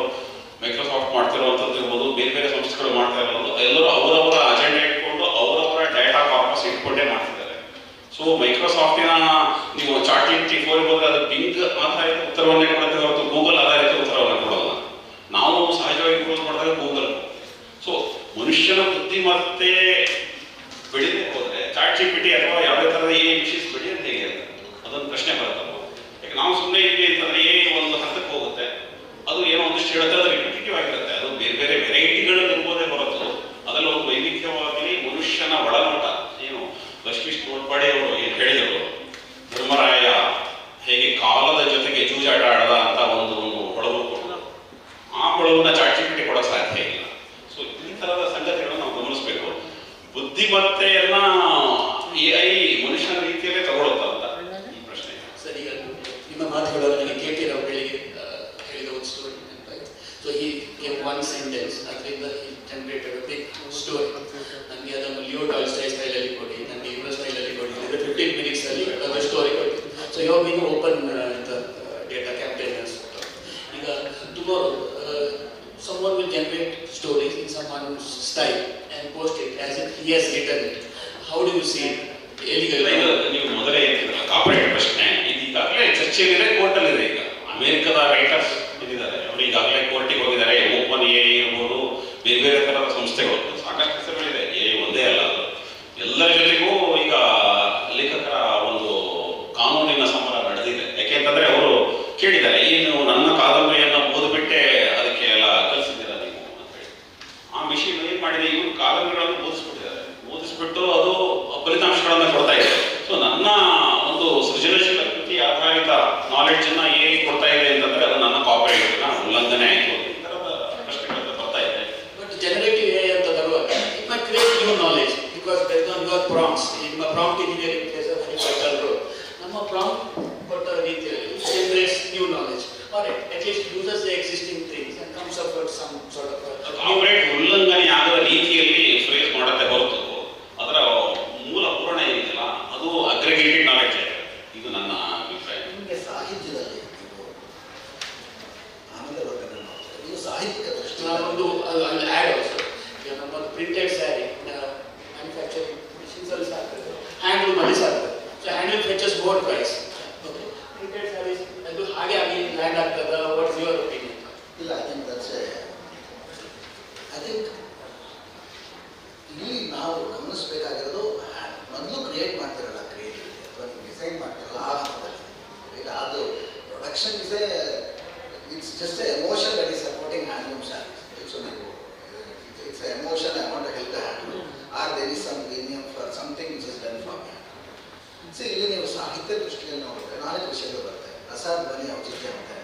ಮೈಕ್ರೋಸಾಫ್ಟ್ ಮಾಡ್ತಿರುವಂಥದ್ದು ಇರ್ಬೋದು, ಬೇರೆ ಬೇರೆ ಸಂಸ್ಥೆಗಳು ಮಾಡ್ತಾ ಇರೋದು ಎಲ್ಲರೂ ಅವರವರ ಅಜೆಂಡಾ ಇಟ್ಕೊಂಡು ಅವರವರ ಡೇಟಾ ಕಾರ್ಪಸ್ ಇಟ್ಕೊಂಡೇ ಮಾಡ್ತಿದ್ದಾರೆ. ಸೊ ಮೈಕ್ರೋಸಾಫ್ಟಿನ ನೀವು ಚಾಟ್ ಜಿಪಿಟಿ 4 ಹೋದ್ರೆ ಅದು ಬಿಂಗ್ ಆಧಾರಿತ ಉತ್ತರವನ್ನೇ ಕೊಡುತ್ತೆ ಹೊರತು ಗೂಗಲ್ ಆಧಾರಿತ ಉತ್ತರವನ್ನು ಕೊಡೋಲ್ಲ. ನಾವು ಸಹಜವಾಗಿ ಯೂಸ್ ಮಾಡಿದಾಗ ಗೂಗಲ್. ಸೊ ಮನುಷ್ಯನ ಬುದ್ಧಿಮತ್ತೆ ಬೆಳೆದೇ ಹೋದ್ರೆ ಚಾಟ್ ಜಿಪಿಟಿ ಅಥವಾ ಯಾವುದೇ ಥರದ ಎ ವಿಷಯಸ್ ಬೆಳೆಯೋದು ಹೇಗೆ ಅದೊಂದು ಪ್ರಶ್ನೆ ಬರುತ್ತೆ. ಯಾಕೆ ನಾವು ಸುಮ್ಮನೆ ಇದ್ವಿ ಅಂತಂದ್ರೆ ಒಂದು ಹಂತಕ್ಕೆ ಹೋಗುತ್ತೆ, ಅದು ಏನೋ ಒಂದಿಷ್ಟು ಹೇಳುತ್ತೆ, ಅದು ರಿಪಿಟೇಟಿವ್ ಆಗಿರುತ್ತೆ. ಅದು ಬೇರೆ ಬೇರೆ ವೆರೈಟಿಗಳು ಇರ್ಬೋದೇ ಹೊರತು ಅದರಲ್ಲಿ ಒಂದು ವೈವಿಧ್ಯವಾಗಿ ಮನುಷ್ಯನ ಒಳನೋಟ ಏನು ಲಕ್ಷ್ಮೀಶ್ ತೋಡ್ಪಾಡಿ ಅವರು ಏನು ಹೇಳಿದರು, ಧರ್ಮರಾಯ ಹೇಗೆ ಕಾಲದ ಜೊತೆಗೆ ಜೂಜಾಟ ಆಡದ ಅಂತ ಒಂದು ಹೊಳವು ಕೊಟ್ಟರು, ಆ ಹೊಳವನ್ನ ಚಾಟ್ ಜಿಪಿಟಿ ಕೊಡೋಕೆ ಸಾಧ್ಯ ಇಲ್ಲ. ಸೊ ಈ ಥರದ ಸಂಗತಿಗಳನ್ನು ನಾವು ಗಮನಿಸಬೇಕು. ಬುದ್ಧಿಮತ್ತೆಯನ್ನ ಎಐ ಮನುಷ್ಯನ ರೀತಿಯಲ್ಲೇ ತಗೊಳುತ್ತ ಅಂತ ಈ ಪ್ರಶ್ನೆ. ಸರ್, ಈಗ ನಿಮ್ಮ ಮಾತುಗಳು ನನಗೆ KT ರಾವ್ ಬೆಳಿಗ್ಗೆ ಹೇಳಿದ ಒಂದು ಸ್ಟೋರಿ ನೆನಪಾಯಿತು. ಸೊ ಈ ಒನ್ ಸೆಂಟೆನ್ಸ್ ಅದರಿಂದ ಜನರೇಟೆಡ್ ಬಿಗ್ ಸ್ಟೋರಿ. ನನಗೆ ಅದನ್ನು ಲಿಯೋ ಟಾಲ್ಸ್ಟಾಯ್ ಸ್ಟೈಲಲ್ಲಿ ಕೊಡಿ, ನನಗೆ ಇವರ ಸ್ಟೈಲಲ್ಲಿ ಕೊಡಿ, 15 minutes ಅಲ್ಲಿ ಅದು ಸ್ಟೋರಿ ಕೊಡಿ. So you been open the data ಕ್ಯಾಪ್ಟೈನರ್ಸ್. ಈಗ tomorrow someone will generate stories in someone's style and post it as if he has written it. How do you see it? ನೀವು ಮೊದಲೇ ಕಾರ್ಪೊರೇಟ್ ಪ್ರಶ್ನೆ ಇದು ಈಗಾಗಲೇ ಚರ್ಚೆಯಲ್ಲಿದೆ, ಕೋರ್ಟಲ್ಲಿದೆ. ಈಗ ಅಮೆರಿಕದ ರೈಟರ್ಸ್ ಇದ್ದಾರೆ, ಅವರು ಈಗಾಗಲೇ ಕೋರ್ಟಿಗೆ ಹೋಗಿದ್ದಾರೆ. ಓಪನ್ ಎ ಇರ್ಬೋದು, ಬೇರೆ ಬೇರೆ ಥರದ ಸಂಸ್ಥೆಗಳು, ಸಾಕಷ್ಟು ಹೆಸರುಗಳಿದೆ. ಒಂದೇ ಅಲ್ಲ, ಅದು ಎಲ್ಲರ ಜೊತೆಗೂ ಈಗ ಲೇಖಕರ ಒಂದು ಕಾನೂನಿನ ಸಮರ ನಡೆದಿದೆ. ಯಾಕೆಂತಂದ್ರೆ ಅವರು ಕೇಳಿದ್ದಾರೆ, ಏನು ನನ್ನ ಕಾದಂಬರಿಯನ್ನು ಓದ್ಬಿಟ್ಟೆ ಅದಕ್ಕೆ ಎಲ್ಲ ಕಲಿಸಿದ್ದೀರಾ ನೀವು ಅಂತ ಹೇಳಿ. ಆ ಮಿಷಿನ್ ಏನ್ ಮಾಡಿದೆ, ಇವರು ಕಾದಂಬರಿಗಳನ್ನು ಓದಿಸ್ಬಿಟ್ಟು ಅದು ಫಲಿತಾಂಶಗಳನ್ನು ಕೊಡ್ತಾ ಇದೆ. ಸೊ ನನ್ನ ಒಂದು ಸೃಜನಶೀಲ ಕೃತಿ ಆಧಾರಿತ ನಾಲೆಡ್ಜ್ ಅನ್ನ ಕೊಡ್ತಾ ಇದೆ ಅಂತಂದ್ರೆ ಅದು ನನ್ನ ಕಾಪಿರೈಟ್ನ ಉಲ್ಲಂಘನೆ ಆಯಿತು. ಈ ಥರದ ಪ್ರಶ್ನೆಗಳೆಲ್ಲ ಬರ್ತಾ ಇದೆ. new knowledge because based on your prompts, in my prompt engineering plays a very vital role. ನಮ್ಮ prompt ಕೊಟ್ಟ ರೀತಿಯಲ್ಲಿ generates new knowledge or at least uses the existing things and comes up with some sort of operate ಉಲ್ಲಂಘನೆ ಆಗದ ರೀತಿಯಲ್ಲಿ phrase ಮಾಡುತ್ತೆ ಹೊರತು ಅದರ ಮೂಲ ಪೂರ್ಣ ಏನಿಲ್ಲ ಅದು ಅಗ್ರಿಗೇಟೆಡ್ ನಾಲೆಡ್ಜ್. ಇದು ನನ್ನ ಅಭಿಪ್ರಾಯ. ನಿಮಗೆ ಸಾಹಿತ್ಯದಲ್ಲಿ ನೀವು ಸಾಹಿತ್ಯಿಕ ದೃಷ್ಟಿ ಒಂದು ಆ್ಯಡ್ ಆಲ್ಸೋ ನಮ್ಮದು ಪ್ರಿಂಟೆಡ್ ಸ್ಯಾರಿ ಮ್ಯಾನುಫ್ಯಾಕ್ಚರಿಂಗ್ ಮಿಷಿನ್ಸ್ ಅಲ್ಲಿ ಸಾಕ್ತದೆ, ಹ್ಯಾಂಡ್ಲೂಮ್ ಅಲ್ಲಿ ಸಾಕ್ತದೆ. So handloom features more price. Okay, printed saris ಅದು ಹಾಗೆ ಆಗಿ ಲ್ಯಾಂಡ್ ಆಗ್ತದ. What's your opinion? ಇಲ್ಲ, ಐ ಥಿಂಕ್ ಇಲ್ಲಿ ನಾವು ಗಮನಿಸಬೇಕಾಗಿರೋದು ಮೊದಲು ಕ್ರಿಯೇಟ್ ಮಾಡ್ತಿರಲ್ಲ ಕ್ರಿಯೇಟಿವಿಟಿ ಅಥವಾ ನೀವು ಡಿಸೈನ್ ಮಾಡ್ತಿರಲ್ಲ ಆ ಹಂತದಲ್ಲಿ. ಈಗ ಅದು production it's just a emotion that is supporting handloom saris. So ನೀವು it's a emotion I want to help the handloom are there is some premium for something which is done for me. So ಇಲ್ಲಿ ನೀವು ಸಾಹಿತ್ಯ ದೃಷ್ಟಿಯಲ್ಲಿ ನೋಡಿದ್ರೆ ನಾಲ್ಕು ವಿಷಯಗಳು ಬರ್ತವೆ. ರಸಧ್ವನಿ, ಔಚಿತ್ಯ ಮತ್ತು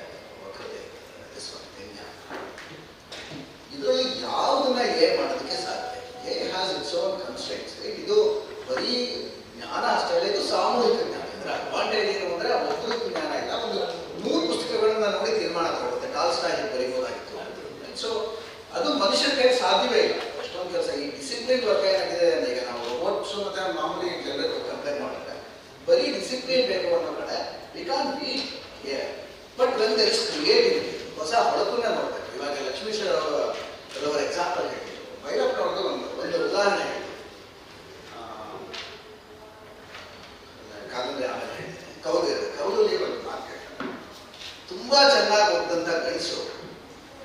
ವಕ್ರತೆ. ಇದರಲ್ಲಿ ಯಾವುದನ್ನ ಎ ಮಾಡೋದಕ್ಕೆ ಸಾಧ್ಯ? A has its own constraints. ಇದು ಬರೀ ಜ್ಞಾನ ಅಷ್ಟೇ ಅಲ್ಲ, ಇದು ಸಾಮೂಹಿಕ ಜ್ಞಾನ. ಇದರ ಅಡ್ವಾಂಟೇಜ್ ಏನು ಅಂದರೆ ಒಬ್ಬರು ಜ್ಞಾನ ಇಲ್ಲ, ಒಂದು 100 ಪುಸ್ತಕಗಳನ್ನ ನೋಡಿ ತೀರ್ಮಾನ ತಗೊಳುತ್ತೆ. ಟಾಲ್ಸ್ಟಾಯ್ ಬರೀಬೋದಾಗಿತ್ತು. ಸೊ ಅದು ಮನುಷ್ಯನ ಕೈ ಸಾಧ್ಯವೇ ಇಲ್ಲ. ಎಷ್ಟೊಂದು ಕೆಲಸ ಈ ಡಿಸಿಪ್ಲಿನ್ ವರ್ಕ್ ಏನಾಗಿದೆ ಅಂದರೆ, ಈಗ ನಾವು ರೋಬೋಟ್ಸು ಮತ್ತು ಮಾಮೂಲಿ ಜನರಿಗೆ ಕಂಪೇರ್ ಮಾಡಿದ್ರೆ ಬರೀ ಡಿಸಿಪ್ಲಿನ್ ಬೇಕು ಅನ್ನೋ ಕಡೆ we can't beat here. But when there is creativity, ಹೊಸ ಹೊಳಪನ್ನ ನೋಡ್ಬೇಕು. ಇವಾಗ ಲಕ್ಷ್ಮೀ ಸರ್ ಅವರ ಎಕ್ಸಾಂಪಲ್ ಹೇಳಿದ್ರು, ಭೈರಪ್ಪನವ್ರದ್ದು ಒಂದು ಉದಾಹರಣೆ ಹೇಳಿದ್ರು. ಕಾದಂಬರಿ ಆಮೇಲೆ ಹೇಳಿದ್ದೀನಿ. ಕೌದಲ್ಲಿ ಒಂದು ಮಾತು ಹೇಳ್ತಾರೆ, ತುಂಬ ಚೆನ್ನಾಗಿ ಓದಿದಂಥ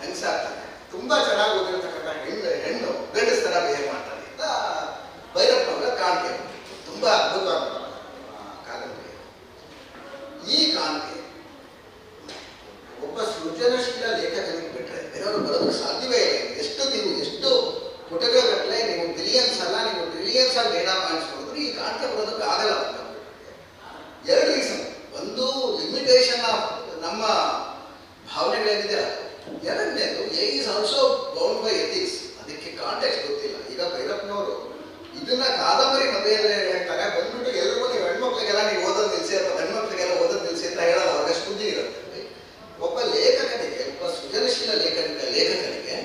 ಹೆಂಗಸಾಗ್ತಾನೆ, ತುಂಬ ಚೆನ್ನಾಗಿ ಓದಿರ್ತಕ್ಕಂಥ ಹೆಣ್ಣು ಗಂಡಸ್ತರ ಬಿಹೇವ್ ಮಾಡ್ತಾನೆ ಅಂತ ಭೈರಪ್ಪನವರ ಕಾಣಿಕೆ. ತುಂಬ ಅದ್ಭುತವಾದ ಕಾದಂಬರಿ. ಈ ಕಾಣಿಕೆ ಒಬ್ಬ ಸೃಜನಶೀಲ ಲೇಖಕನಿಗೆ ಬಿಟ್ಟರೆ ಬೇರೆಯವರು ಬರೋದಕ್ಕೆ ಸಾಧ್ಯವೇ ಇಲ್ಲ. ಎಷ್ಟು ಪುಟಗಟ್ಟಲೆ ನೀವು ಬಿಲಿಯನ್ಸ್ ಅಲ್ಲ, ನೀವು ಟ್ರಿಲಿಯನ್ಸ್ ಆಗಿ ಡೇಟಾ ಪಾಯಿಂಟ್ಸ್ ನೋಡಿದ್ರೆ ಈ ಕಾಣಿಕೆ ಬರೋದಕ್ಕೆ ಆಗಲ್ಲ. ಎರಡು ರೀಸನ್. ಒಂದು ಲಿಮಿಟೇಷನ್ ಆಫ್ ನಮ್ಮ ಭಾವನೆಗಳೇನಿದೆ. ಎರಡನೇದು A is also bound by ethics. ಅದಕ್ಕೆ ಕಾಂಟೆಕ್ಸ್ಟ್ ಗೊತ್ತಿಲ್ಲ. ಈಗ ಭೈರಪ್ಪನವರು ಇದನ್ನ ಕಾದಂಬರಿ ಮಧ್ಯೆಯಲ್ಲೇ ಹೇಳ್ತಾರೆ, ಬಂದ್ಬಿಟ್ಟು ಎಲ್ಲರಿಗೂ ನೀವು ಹೆಣ್ಮಕ್ಳಿಗೆಲ್ಲ ನೀವು ಓದೋದು ನಿಲ್ಲಿಸಿ ಅಥವಾ ಹೆಣ್ಮಕ್ಳಿಗೆಲ್ಲ ಓದೋದು ನಿಲ್ಲಿಸಿ ಅಂತ ಹೇಳೋದು ಅವ್ರಿಗೆ ಬುದ್ಧಿ ಇರುತ್ತೆ. ಒಬ್ಬ ಲೇಖಕನಿಗೆ, ಒಬ್ಬ ಸೃಜನಶೀಲ ಲೇಖಕನಿಗೆ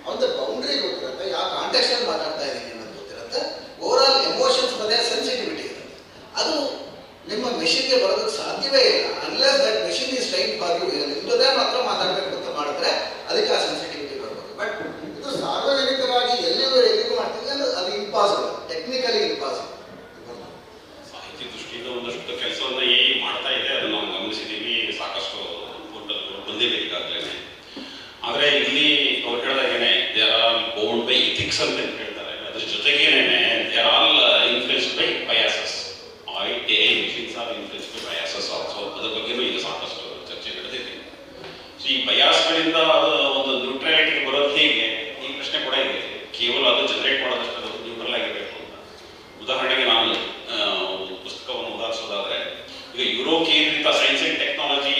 ಅವನ ಬೌಂಡ್ರಿ ಗೊತ್ತಿರುತ್ತೆ, ಯಾವ ಕಾಂಟೆಕ್ಸ್ಟ್ ಅಲ್ಲಿ ಮಾತಾಡ್ತಾ ಇದ್ದೀನಿ ಅನ್ನೋದು ಗೊತ್ತಿರುತ್ತೆ. ಓವರ್ ಆಲ್ ಎಮೋಷನ್ಸ್ ಮತ್ತೆ ಸೆನ್ಸಿಟಿವಿಟಿ ಇರುತ್ತೆ. ಅದು ನಿಮ್ಮ ಮೆಷಿನ್ಗೆ ಬರೋದಕ್ಕೆ ಸಾಧ್ಯವೇ ಇಲ್ಲ. Unless that machine is train for you. ನಿಮ್ಮದೇ ಮಾತ್ರ ಮಾತಾಡಬೇಕು ಅಂತ ಮಾಡಿದ್ರೆ ಅದಕ್ಕೆ ಆ ಸೆನ್ಸಿಟಿವಿಟಿ ಬರ್ಬೋದು. ಬಟ್ ಇದು ಸಾರ್ವಜನಿಕವಾಗಿ ಎಲ್ಲಿಗೂ ಮಾಡ್ತೀವಿ ಅಂದ್ರೆ ಅದು ಇಂಪಾಸಿಬಲ್, ಟೆಕ್ನಿಕಲಿ ಇಂಪಾಸಿಬಲ್. ಸಾಹಿತ್ಯ ದೃಷ್ಟಿಯಿಂದ ಒಂದಷ್ಟು ಕೆಲಸವನ್ನ ಮಾಡ್ತಾ ಇದೆ, ಅದನ್ನು ನಾವು ಗಮನಿಸಿದ್ದೀವಿ. ಸಾಕಷ್ಟು ಬಂದಿದೆ ಈಗಾಗಲೇ. ಆದರೆ ಇಲ್ಲಿ ಅವ್ರು ಹೇಳಿದಾಗೇನೆ they are all bound by ethics ಅಂತ ಹೇಳ್ತಾರೆ. ಅದ್ರ ಜೊತೆಗೇನೆ they are all influenced by biases. AI machines are influenced by biases also. ಅದರ ಬಗ್ಗೆನೂ ಈಗ ಸಾಕಷ್ಟು ಚರ್ಚೆ ನಡೆದಿದೆ. ಸೊ ಈ ಬಯಾಸ್ಗಳಿಂದ ಒಂದು ನ್ಯೂಟ್ರಾಲಿಟಿಗೆ ಬರೋದು ಹೇಗೆ, ಈ ಪ್ರಶ್ನೆ ಕೂಡ ಇದೆ. ಕೇವಲ ಅದು ಜನರೇಟ್ ಮಾಡೋದಷ್ಟು ಅದು ನ್ಯೂಟ್ರಲ್ ಆಗಿರಬೇಕು ಅಂತ. ಉದಾಹರಣೆಗೆ ನಾನು ಪುಸ್ತಕವನ್ನು ಉದಾಹರಿಸೋದಾದ್ರೆ, ಈಗ ಯುರೋ ಕೇಂದ್ರಿತ ಸೈನ್ಸ್ ಅಂಡ್ ಟೆಕ್ನಾಲಜಿ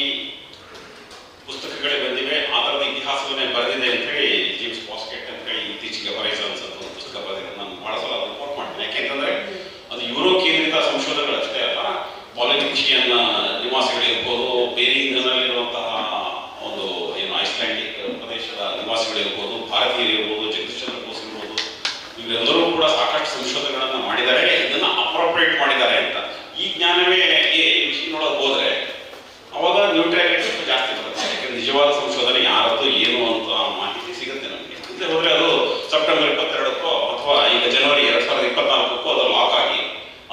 ಪುಸ್ತಕಗಳೇ ಬಂದಿವೆ. ಆ ಥರದ ಇತಿಹಾಸವನ್ನೇ ಬರೆದಿದೆ ಅಂತ ಹೇಳಿ ಜೇಮ್ಸ್ ಪಾಸ್ಕೆಟ್ ಅಂತ ಹೇಳಿ ಇತ್ತೀಚೆಗೆ ಹೊರೈಸನ್ಸ್ ಅಂತ ಒಂದು ಪುಸ್ತಕ ಬರೆದಿದೆ. ನಾನು ಬಹಳ ಸಲ ರಿಪೋರ್ಟ್ ಮಾಡ್ತೀನಿ. ಯಾಕೆಂತಂದ್ರೆ ಅದು ಯುರೋ ಕೇಂದ್ರಿತ ಸಂಶೋಧನೆಗಳಷ್ಟೇ ಅಲ್ಲ, ಪಾಲಿಟಿಷಿಯನ್ ನಿವಾಸಿಗಳಿರ್ಬೋದು, ಬೇರೆ ಇಂಧನಲ್ಲಿರುವಂತಹ ಒಂದು ಐಸ್ಲ್ಯಾಂಡಿಕ್ ಪ್ರದೇಶದ ನಿವಾಸಿಗಳಿರ್ಬೋದು, ಭಾರತೀಯರಿರ್ಬೋದು, ಜಗದೀಶ್ಚಂದ್ರ ಬೋಸ್ ಇರ್ಬೋದು, ಇವರೆಲ್ಲರೂ ಕೂಡ ಸಾಕಷ್ಟು ಸಂಶೋಧನೆಗಳನ್ನು ಮಾಡಿದ್ದಾರೆ. ಇದನ್ನು ಅಪ್ರೋಪ್ರಿಯೇಟ್ ಮಾಡಿದ್ದಾರೆ ಅಂತ. ಈ ಜ್ಞಾನವೇ ವಿಷಯನೊಳಗೆ ಹೋದ್ರೆ ಅವಾಗ ನ್ಯೂಟ್ರಾಲಿಟಿ ಜಾಸ್ತಿ ಬರುತ್ತೆ. ಯಾಕಂದ್ರೆ ನಿಜವಾದ ಸಂಶೋಧನೆ ಯಾರದ್ದು ಏನು ಅಂತ ಮಾಹಿತಿ ಸಿಗುತ್ತೆ ನಮಗೆ. ಇಲ್ಲದೆ ಹೋದ್ರೆ ಅದು ಸೆಪ್ಟೆಂಬರ್ 22ಕ್ಕೋ ಅಥವಾ ಈಗ ಜನವರಿ 2024ಕ್ಕೋ ಅದು ಲಾಕ್ ಆಗಿ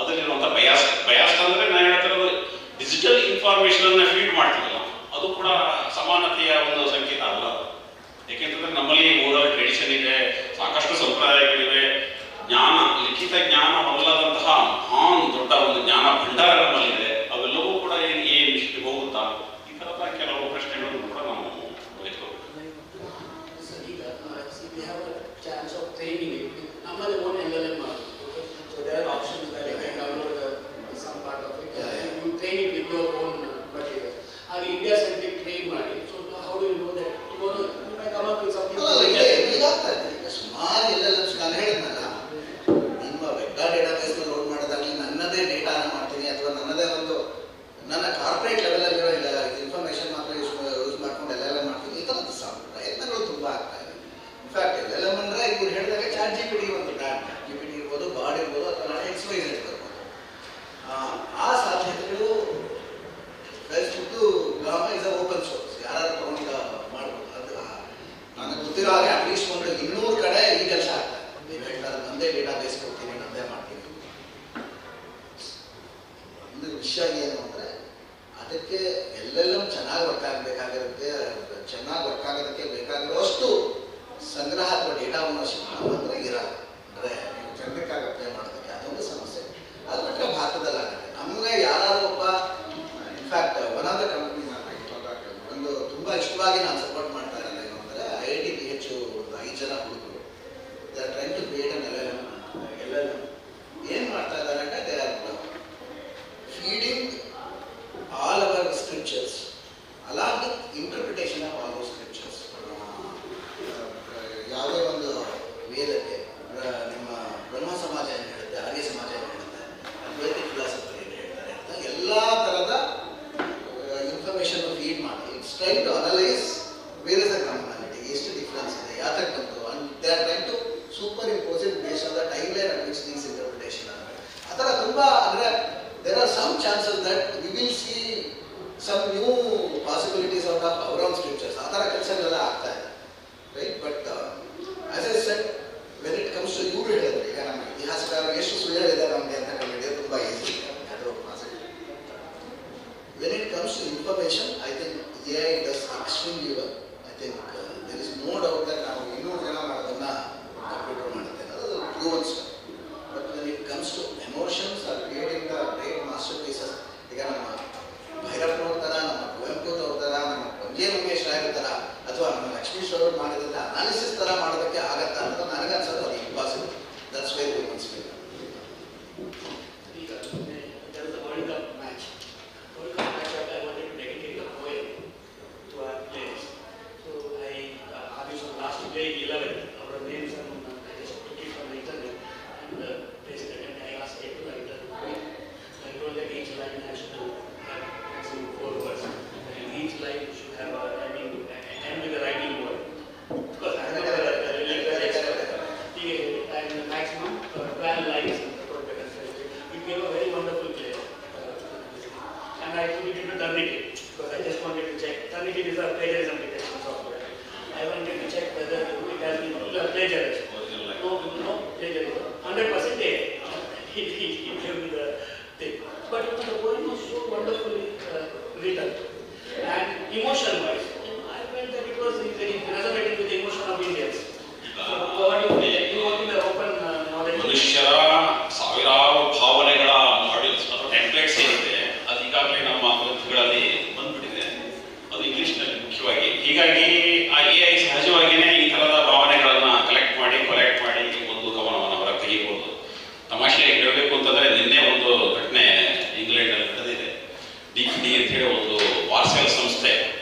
ಅದರಲ್ಲಿರುವಂಥ ಬಯಾಸ್ ಅಂದ್ರೆ ನಾನು ಹೇಳ್ತಿರೋದು ಡಿಜಿಟಲ್ ಇನ್ಫಾರ್ಮೇಶನ್ ಅನ್ನ ಫೀಡ್ ಮಾಡ್ತಿಲ್ಲ. ಅದು ಕೂಡ ಸಮಾನತೆಯ ಒಂದು ಸಂಕೇತ ಅಲ್ಲ. ಯಾಕೆಂತಂದ್ರೆ ನಮ್ಮಲ್ಲಿ ಓರಲ್ ಟ್ರೆಡಿಷನ್ ಇದೆ, ಸಾಕಷ್ಟು ಸಂಪ್ರದಾಯಗಳಿವೆ. ಜ್ಞಾನ, ಲಿಖಿತ ಜ್ಞಾನ ಅಲ್ಲದಂತಹ ಮಹಾನ್ ದೊಡ್ಡ ಒಂದು ಜ್ಞಾನ ಭಂಡಾರ ನಮ್ಮಲ್ಲಿದೆ. ಅವೆಲ್ಲವೂ ಕೂಡ ಏನು ವಿಷಯಕ್ಕೆ ಹೋಗುತ್ತಾ, ಈ ಥರದ ಕೆಲವು ಪ್ರಶ್ನೆಗಳನ್ನು ಕೂಡ ನಾವು ನಮ್ಮಲ್ಲಿ ಓನ್ LLM ಮಾಡೋದು. So there are options that you can download some part of it and you train it with your own material. And India centric train ಮಾಡಿ. So how do you know that you might come up with something? ಈಗ ಸುಮಾರು LLMs ನಾನು ಹೇಳಿದ್ನಲ್ಲ, chat G P T ಒಂದು brand, G P T ಇರ್ಬೋದು, border ಇರ್ಬೋದು, ಅಥವಾ ನಾಳೆ XYZ ಬರ್ಬೋದು. ಆ ಸಾಧ್ಯತೆಗಳು ಫೇಸ್ಬುಕ್ದು ಗ್ರಾಮ ಇಸ್ ಓಪನ್ ಸೋರ್ಸ್, ಯಾರು ತಗೊಂಡು ಮಾಡ್ಬೋದು. ಅದು ನನಗೆ ಗೊತ್ತಿರೋ ಹಾಗೆ ಅಟ್ಲೀಸ್ಟ್ ಒಂದು 200 ಕಡೆ ಈ ಕೆಲಸ ಆಗ್ತದೆ. ನೀವು ಹೇಳ್ತಾರೆ ನಂದೇ ಡೇಟಾ ಬೇಸ್ ಕೊಡ್ತೀನಿ, ನಂದೇ ಮಾಡ್ತೀನಿ. ಒಂದು ವಿಷಯ ಏನು ಅಂದರೆ ಅದಕ್ಕೆ ಎಲ್ಲೆಲ್ಲೂ ಚೆನ್ನಾಗಿ ವರ್ಕ್ ಆಗಬೇಕಾಗಿರುತ್ತೆ. ಚೆನ್ನಾಗಿ ವರ್ಕ್ ಆಗೋದಕ್ಕೆ ಬೇಕಾಗಿರೋಷ್ಟು ಸಂಗ್ರಹ ಅಥವಾ ಡೇಟಾ ಓನರ್ಶಿಪ್ ಅಂದರೆ ಇರಲ್ಲ. ಅಂದರೆ ನೀವು ಜನರಿಗಾಗಿ ಅಪ್ಲೈ ಮಾಡೋದಕ್ಕೆ ಅದೊಂದು ಸಮಸ್ಯೆ. ಅದು ಬಿಟ್ಟರೆ ಭಾರತದಲ್ಲಾಗುತ್ತೆ. ನಮಗೆ ಯಾರು ಒಬ್ಬ in fact one of the company ಒಂದು ತುಂಬ ಇಷ್ಟವಾಗಿ ನಾನು ಸಪೋರ್ಟ್ ಮಾಡ್ತಾ ಇರೋದು ಏನು ಅಂದರೆ IIT ಒಂದು 5 ಜನ ಹುಡುಗರು they are trying to create an LLM. ಏನು ಮಾಡ್ತಾ ಇದ್ದಾರೆ ಅಂದರೆ they are feeding all our scriptures along with interpretation of all those scriptures. ಯಾವುದೇ ಒಂದು ವೇದಕ್ಕೆ ನಿಮ್ಮ ಬ್ರಹ್ಮ ಸಮಾಜ ಏನು ಹೇಳುತ್ತೆ, ಆರ್ಯ ಸಮಾಜ ಏನು ಹೇಳುತ್ತೆ, ಅದ್ವೈತ ಫಿಲಾಸಫರ್ ಏನು ಹೇಳ್ತಾರೆ ಅಂತ ಎಲ್ಲ ಥರದ ಇನ್ಫಾರ್ಮೇಷನ್ ಫೀಡ್ ಮಾಡಿ it's trying to analyse where is the commonality, ಎಷ್ಟು ಡಿಫ್ರೆನ್ಸ್ ಇದೆ, ಯಾತಕ್ಕೆ ಬಂತು, and they are trying to superimpose it based on the time line at which things interpretation ಅಂದರೆ ಆ ಥರ ತುಂಬ ಅಂದರೆ there are some chances that we will see some new possibilities out of our own scriptures. ಆ ಥರ ಕೆಲಸಗಳೆಲ್ಲ ಆಗ್ತಾ ಇದೆ, right? But as I said, when it comes to ಇವ್ರು ಹೇಳಿದ್ರೆ ಈಗ ನಮ್ಮ ಇತಿಹಾಸಕಾರರು ಎಷ್ಟು ಸುಳ್ಳು ಹೇಳಿದ್ದಾರೆ ನಮಗೆ ಅಂತ ಕಂಡುಹಿಡಿಯೋದು ತುಂಬ ಈಸಿ. ಅದು positive. When it comes to information, I think AI does extremely well. I think there is no doubt that ನಾವು 200 ಜನ ಮಾಡೋದನ್ನ ಕಂಪ್ಯೂಟರ್ ಮಾಡುತ್ತೆ ಅನ್ನೋದು proven stuff. But when it comes to emotions or creating the great masterpieces, ಈಗ ನಮ್ಮ ಭೈರಪ್ಪನವ್ರ ಥರ, ನಮ್ಮ ಕುವೆಂಪುದವ್ರ ಥರ, ನಮ್ಮ ಪಂಜೆ ಉಮೇಶ್ ರಾಯರ ಥರ, ಅಥವಾ ನಮ್ಮ ಲಕ್ಷ್ಮೀಶ್ ಅವರು ಮಾಡಿದಂಥ ಅನಾಲಿಸಿಸ್ ಥರ ಮಾಡೋದಕ್ಕೆ ಆಗತ್ತಾ ಅನ್ನೋದು ನನಗನ್ಸೋದು ಅದು impossible. That's where we must be. ಈಗ there is a World Cup match. World Cup match I wanted to dedicate a poem to our players. So obviously last play 11, our names and I just took it from the internet and pasted it, and I asked it to write the poem. I told that each line has to have maximum 4 words, and each line should have a end with a rhyming word. Because I am not a literary expert. And the maximum 12 lines. It gave a very wonderful play. And I put it into Turnitin because I just wanted to check. Turnitin is a plagiarism detection software. I wanted to check whether it has been plagiarized. No plagiarism. 100% AI. He gave me the thing. But the poem was so wonderfully written. And emotion-wise, I felt that it was very resonating with the emotion of Indians. So what do you want in the open knowledge? ಮನುಷ್ಯರ ಸಾವಿರಾರು ಭಾವನೆಗಳ modules ಅಥವಾ templates ಏನಿದೆ ಅದು ಈಗಾಗಲೇ ನಮ್ಮ ಗ್ರಂಥಗಳಲ್ಲಿ ಬಂದ್ಬಿಟ್ಟಿದೆ. ಅದು ಇಂಗ್ಲಿಷ್ನಲ್ಲಿ ಮುಖ್ಯವಾಗಿ. ಹೀಗಾಗಿ ಆ AI ಸಹಜವಾಗಿಯೇ ಈ ಥರದ ಭಾವನೆಗಳನ್ನ ಕಲೆಕ್ಟ್ ಮಾಡಿ ಒಂದು ಗಮನವನ್ನು ಹೊರಗೆ ತೆಗಿಬಹುದು. ತಮಾಷೆಯಾಗಿ ಹೇಳಬೇಕು ಅಂತಂದ್ರೆ ನಿನ್ನೆ ಒಂದು ಘಟನೆ ಇಂಗ್ಲೆಂಡ್ನಲ್ಲಿ ನಡೆದಿದೆ. DPD ಅಂತ ಹೇಳಿ ಒಂದು ಪಾರ್ಸೆಲ್ ಸಂಸ್ಥೆ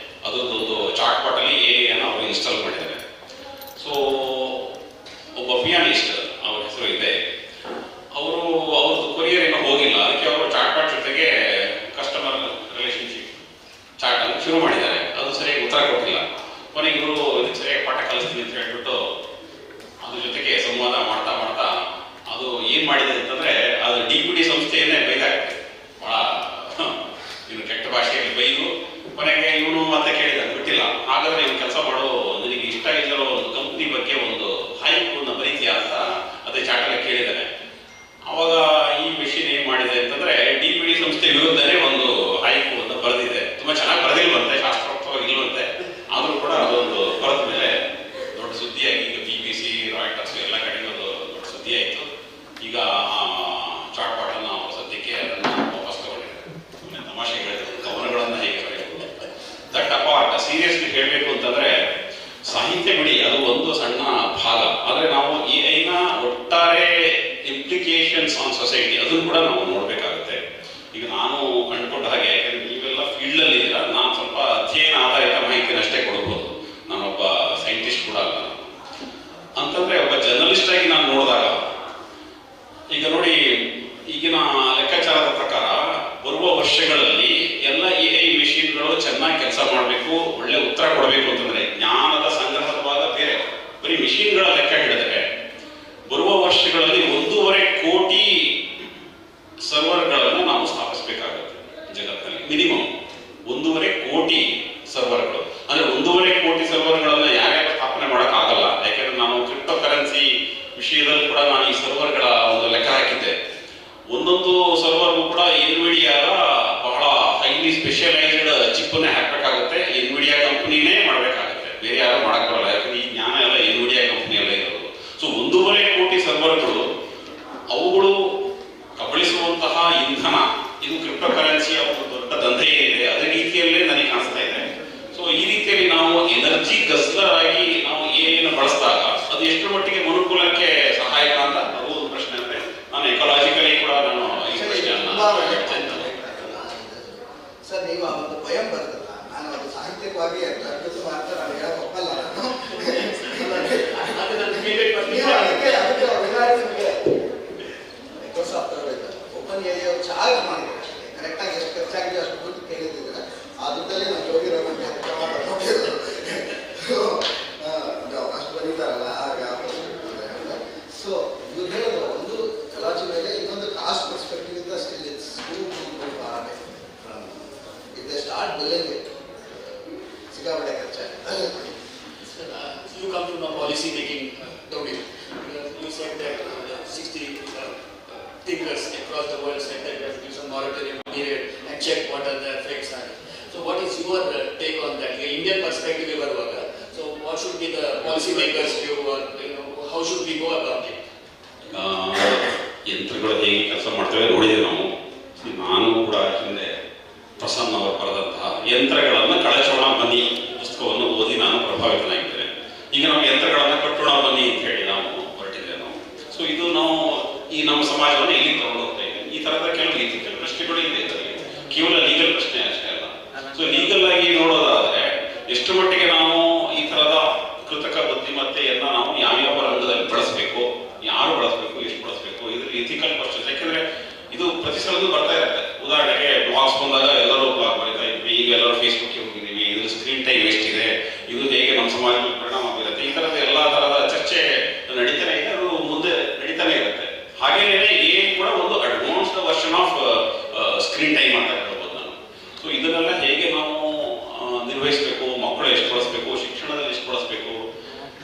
ಅದೊಂದು ಚಾಟ್ ಪಾಟ್ ಅಲ್ಲಿ AI ಅನ್ನು ಅವರು ಇನ್ಸ್ಟಾಲ್ ಮಾಡಿದ್ದಾರೆ. ಸೊ ಒಬ್ಬ ಪಿಯಾನಿಸ್ಟ್, ಅವ್ರ ಹೆಸರು ಇದೆ, ಅವ್ರದ್ದು ಕೊರಿಯರ್ ಏನೋ ಹೋಗಿಲ್ಲ, ಅದಕ್ಕೆ ಅವರು ಚಾಟ್ ಪಾಟ್ ಜೊತೆಗೆ ಕಸ್ಟಮರ್ ರಿಲೇಶನ್ಶಿಪ್ ಚಾಟ್ ಅನ್ನು ಶುರು ಮಾಡಿದ್ದಾರೆ. ಅದು ಸರಿಯಾಗಿ ಉತ್ತರ ಕೊಟ್ಟಿಲ್ಲ. ಕೊನೆಗೆ ಇವರು ಇದಕ್ಕೆ ಸರಿಯಾಗಿ ಪಾಠ ಕಲಿಸ್ತೀನಿ ಅಂತ ಹೇಳ್ಬಿಟ್ಟು ಅದ್ರ ಜೊತೆಗೆ ಸಂವಾದ ಮಾಡ್ತಾ ಅದು ಏನ್ ಮಾಡಿದೆ ಅಂತಂದ್ರೆ ಅದು DPD ಸಂಸ್ಥೆಯನ್ನೇ ಬೈದಾಗುತ್ತೆ. ಬಹಳ ಇನ್ನು ಕೆಟ್ಟ ಭಾಷೆಯಲ್ಲಿ ಬೈದು ಕೊನೆಗೆ ಇವನು ಮತ್ತೆ ಕೇಳಿದ ಬಿಟ್ಟಿಲ್ಲ. ಹಾಗಾದ್ರೆ ಇವ್ನು ಕೆಲಸ ಮಾಡೋ ನಿನಗೆ ಇಷ್ಟ ಇರೋ ಒಂದು ಕಂಪ್ನಿ ಬಗ್ಗೆ ಒಂದು ಹೈಕನ್ನು ಬರೀತೀಯಾ ಅಂತ ಅದೇ ಚಾಟಲ್ಲಿ ಕೇಳಿದ್ದಾನೆ. ಅವಾಗ ಈ ಮೆಷಿನ್ ಏನ್ ಮಾಡಿದೆ ಅಂತಂದ್ರೆ DPD ಸಂಸ್ಥೆ ವಿರುದ್ಧನೇ ಒಂದು ಹೈಕನ್ನು ಬರೆದಿದೆ. ತುಂಬಾ ಚೆನ್ನಾಗಿ ಬರೆದಿಲ್ವಂತೆ, ಶಾಸ್ತ್ರೋಕ್ತವಾಗಿ ಇಲ್ವಂತೆ, ಆದ್ರೂ ಕೂಡ ಅದೊಂದು ಬರೆದ ಮೇಲೆ ದೊಡ್ಡ ಸುದ್ದಿಯಾಗಿ ಈಗ BBC, ರಾಯ್ಟರ್ಸ್ ಎಲ್ಲ ಕಡೆಗೂ ಅದು ದೊಡ್ಡ ಸುದ್ದಿ ಆಯಿತು. ಈಗ ಚಾಟ್ ಪಾಟನ್ನ ಸದ್ಯಕ್ಕೆ ಅದನ್ನ ವಾಪಸ್ ತಗೊಂಡಿದ್ದಾರೆ. ತಮಾಷೆ ಹೇಳಿದ್ರು ಕವನಗಳನ್ನ ಹೇಗೆ ಬರೆಯಬಹುದು. ದಟ್ ಅಪಾರ್ಟ್ ಸೀರಿಯಸ್ಲಿ ಹೇಳಬೇಕು ಅಂತಂದ್ರೆ ಸಾಹಿತ್ಯ ಬಿಡಿ, ಅದು ಒಂದು ಸಣ್ಣ ಭಾಗ. ಆದ್ರೆ ನಾವು AI-ನ ಒಟ್ಟಾರೆ ಇಂಪ್ಲಿಕೇಶನ್ಸ್ ಆನ್ ಸೊಸೈಟಿ ಅದನ್ನು ಕೂಡ ನಾವು ನೋಡ್ಬೇಕಾಗುತ್ತೆ. ಈಗ ನಾನು ಕಂಡುಕೊಂಡ ಹಾಗೆ ನೀವೆಲ್ಲ ಫೀಲ್ಡ್ ಅಲ್ಲಿ ಇದ್ದೀರಾ, ನಾನು ಸ್ವಲ್ಪ ಅಧ್ಯಯನ ಆಧಾರಿತ ಮಾಹಿತಿನಷ್ಟೇ ಕೊಡಬಹುದು. ನಾನೊಬ್ಬ ಸೈಂಟಿಸ್ಟ್ ಕೂಡ ಅಲ್ಲ. ಅಂತಂದ್ರೆ ಒಬ್ಬ ಜರ್ನಲಿಸ್ಟ್ ಆಗಿ ನಾನು ನೋಡಿದಾಗ ಈಗ ನೋಡಿ, ಈಗಿನ ಲೆಕ್ಕಾಚಾರದ ಪ್ರಕಾರ ಬರುವ ವರ್ಷಗಳಲ್ಲಿ ಎಲ್ಲ AI ಮೆಷಿನ್ಗಳು ಚೆನ್ನಾಗಿ ಕೆಲಸ ಮಾಡಬೇಕು, ಒಳ್ಳೆ ಉತ್ತರ ಕೊಡಬೇಕು ಅಂತಂದ್ರೆ ಜ್ಞಾನದ ಸಂಗ್ರಹದ ಭಾಗ ಬೇರೆ. ಬರೀ ಮೆಷಿನ್ಗಳ ಲೆಕ್ಕ ಹಿಡಿದ್ರೆ ವರ್ಷಗಳಲ್ಲಿ 1.5 ಕೋಟಿ ಸರ್ವರ್ಗಳನ್ನು ನಾವು ಸ್ಥಾಪಿಸಬೇಕಾಗುತ್ತೆ ಜಗತ್ತಿನಲ್ಲಿ. ಮಿನಿಮಮ್ 1.5 ಕೋಟಿ ಸರ್ವರ್ಗಳು. ಅಂದ್ರೆ 1.5 ಕೋಟಿ ಸರ್ವರ್ಗಳನ್ನ ಯಾರ್ಯಾರು ಸ್ಥಾಪನೆ ಮಾಡೋಕ್ಕಾಗಲ್ಲ. ಯಾಕೆಂದ್ರೆ ನಾನು ಕ್ರಿಪ್ಟೋ ಕರೆನ್ಸಿ ವಿಷಯದಲ್ಲಿ ಕೂಡ ನಾನು ಈ ಸರ್ವರ್ಗಳ ಒಂದು ಲೆಕ್ಕ ಹಾಕಿದ್ದೆ. ಒಂದೊಂದು ಸರ್ವರ್ಗೂ ಕೂಡ ಎನ್ವಿಡಿಯಾದ ಬಹಳ ಹೈಲಿ ಸ್ಪೆಷಲೈಸ್ಡ್ ಚಿಪ್ಪನ್ನೇ ಹಾಕಬೇಕಾಗುತ್ತೆ. ಎನ್ವಿಡಿಯಾ ಕಂಪನಿನೇ ಮಾಡಬೇಕಾಗುತ್ತೆ, ಬೇರೆ ಯಾರು ಮಾಡಕ್ ಬರಲ್ಲ. ಯಾಕಂದ್ರೆ ಈ ಜ್ಞಾನ ಎಲ್ಲ ಎನ್ವಿಡಿಯಾ ಕಂಪನಿಯಲ್ಲೇ ಇರೋದು. ಸೊ 1.5 ಕೋಟಿ ಸರ್ವರ್ಗಳು, ಅವುಗಳು ಕಬಳಿಸುವಂತಹ ಇಂಧನ, ಇದು ಕ್ರಿಪ್ಟೋ ಕರೆನ್ಸಿಯ ಒಂದು ದೊಡ್ಡ ದಂಧೆ ಇದೆ. ಅದೇ ರೀತಿಯಲ್ಲೇ ನನಗೆ ಕಾಣಿಸ್ತಾ ಇದೆ. ಸೊ ಈ ರೀತಿಯಲ್ಲಿ ನಾವು ಎನರ್ಜಿ ಗಸ್ಲರ್ ಆಗಿ ನಾವು ಏನು ಬಳಸಿದಾಗ ಅದು ಎಷ್ಟು ಮಟ್ಟಿಗೆ ಮನುಕುಲಕ್ಕೆ ಸಹಾಯಕ ಅಂತ ಅದು ಒಂದು ಪ್ರಶ್ನೆ. ಅಂದ್ರೆ ನಾನು ಎಕಾಲಜಿಕಲಿ ಕೂಡ ನಾನು ಈ ಪ್ರಶ್ನೆಯನ್ನ ಸರ್, ನೀವು ಆ ಒಂದು ಭಯ ಬರ್ತಲ್ಲ, ನಾನು ಅದು ಸಾಹಿತ್ಯಿಕವಾಗಿ ಮಾಡ್ತಾ ನಾನು ಹೇಳಕ್ ಒಪ್ಪಲ್ಲ. ಓಪನ್ ಏರಿಯಾ ಚಾರ್ಜ್ ಮಾಡಿದ್ರೆ ಕರೆಕ್ಟಾಗಿ ಎಷ್ಟು ಖರ್ಚಾಗಿದೆ ಅಷ್ಟು ದುಡ್ಡು ಕೇಳಿದ್ರೆ ಆ ದುಡ್ಡಲ್ಲಿ ನಾನು ಹೋಗಿರೋ ಅಷ್ಟು ಬರೀತಾರಲ್ಲ ಆಗ. ಸೊ ಇವ್ರು ಹೇಳಿದ್ರು ಒಂದು ಕಲಾಜಿ ಮೇಲೆ ಇನ್ನೊಂದು ಕಾಸ್ಟ್ ಪರ್ಸ್ಪೆಕ್ಟಿವ್ ಇಂದ still it's if they start billing it, ಸಿಕ್ಕಾಪಟ್ಟೆ ಖರ್ಚಾಗುತ್ತೆ. You come from a policy making domain. You said that 60 thinkers across the world said that we have to do some moratorium period and check what are the effects are. So what is your take on that? Your Indian perspective ivaruvaga. So what should be the policy makers view, or how should we go about it? ಯಂತ್ರಗಳು ಹೇಗೆ ಕೆಲಸ ಮಾಡ್ತೇವೆ ನೋಡಿದ್ದೇವೆ ನಾವು. ನಾನು ಕೂಡ ಹಿಂದೆ ಪ್ರಸನ್ನ ಅವರು ಬರೆದಂತಹ ಯಂತ್ರಗಳನ್ನು ಕಳಚೋಣ ಬನ್ನಿ ಪುಸ್ತಕವನ್ನು ಓದಿ ನಾನು ಪ್ರಭಾವಿತನಾಗಿದ್ದೇನೆ. ಈಗ ನಾವು ಯಂತ್ರಗಳನ್ನು ಕಟ್ಟೋಣ ಬನ್ನಿ ಅಂತ ಹೇಳಿ ನಾವು ಹೊರಟಿದ್ದೇವೆ ನಾವು. ಸೊ ಇದು ನಾವು ಈ ನಮ್ಮ ಸಮಾಜವನ್ನು ಎಲ್ಲಿ ತಗೊಂಡು ಹೋಗ್ತಾ ಇದ್ದೇವೆ. ಈ ತರದ ಕೆಲವು ಪ್ರಶ್ನೆಗಳು ಇದೆ ಇದರಲ್ಲಿ, ಕೇವಲ ಲೀಗಲ್ ಪ್ರಶ್ನೆ ಅಷ್ಟೇ ಅಲ್ಲ. ಸೊ ಲೀಗಲ್ ಆಗಿ ನೋಡೋದಾದ್ರೆ ಎಷ್ಟು ಮಟ್ಟಿಗೆ ನಾವು ಈ ತರದ ಕೃತಕ ಬುದ್ಧಿಮತ್ತೆಯನ್ನ ನಾವು ಯಾವ್ಯಾವ ರಂಗದಲ್ಲಿ ಬಳಸಬೇಕು, ಯಾರು ಬಳಸಬೇಕು, ಎಷ್ಟು ಬಳಸಬೇಕು, ಇದ್ರ ಎಥಿಕಲ್ ಕ್ವಶನ್ಸ್. ಯಾಕೆಂದ್ರೆ ಇದು ಪ್ರತಿ ಸಲದೂ ಬರ್ತಾ ಇರುತ್ತೆ. ಉದಾಹರಣೆಗೆ ಬ್ಲಾಗ್ಸ್ ಬಂದಾಗ ಎಲ್ಲರೂ ಬ್ಲಾಗ್ ಬರೀತಾ ಇದ್ವಿ, ಈಗ ಎಲ್ಲರೂ ಫೇಸ್ಬುಕ್ಗೆ ಹೋಗಿದ್ದೀವಿ, ಇದ್ರ ಸ್ಕ್ರೀನ್ ಟೈಮ್ ಎಷ್ಟಿದೆ, ಇದು ಹೇಗೆ ನಮ್ಮ ಸಮಾಜದಲ್ಲಿ ಪರಿಣಾಮ ಬೀರುತ್ತೆ, ಈ ತರದ ಎಲ್ಲ ತರದ ಚರ್ಚೆ ನಡೀತಾನೆ ಇದೆ, ಅದು ಮುಂದೆ ನಡೀತಾನೆ ಇರುತ್ತೆ. ಹಾಗೇನೇ ಏನ್ ಕೂಡ ಒಂದು advanced version off screen time ಅಂತ ಹೇಳ್ಬೋದು ನಾನು. ಸೊ ಇದನ್ನೆಲ್ಲ ಹೇಗೆ ನಾವು ನಿರ್ವಹಿಸಬೇಕು, ಮಕ್ಕಳು ಎಷ್ಟು ಬಳಸಬೇಕು, ಶಿಕ್ಷಣದಲ್ಲಿ ಎಷ್ಟು ಬಳಸಬೇಕು,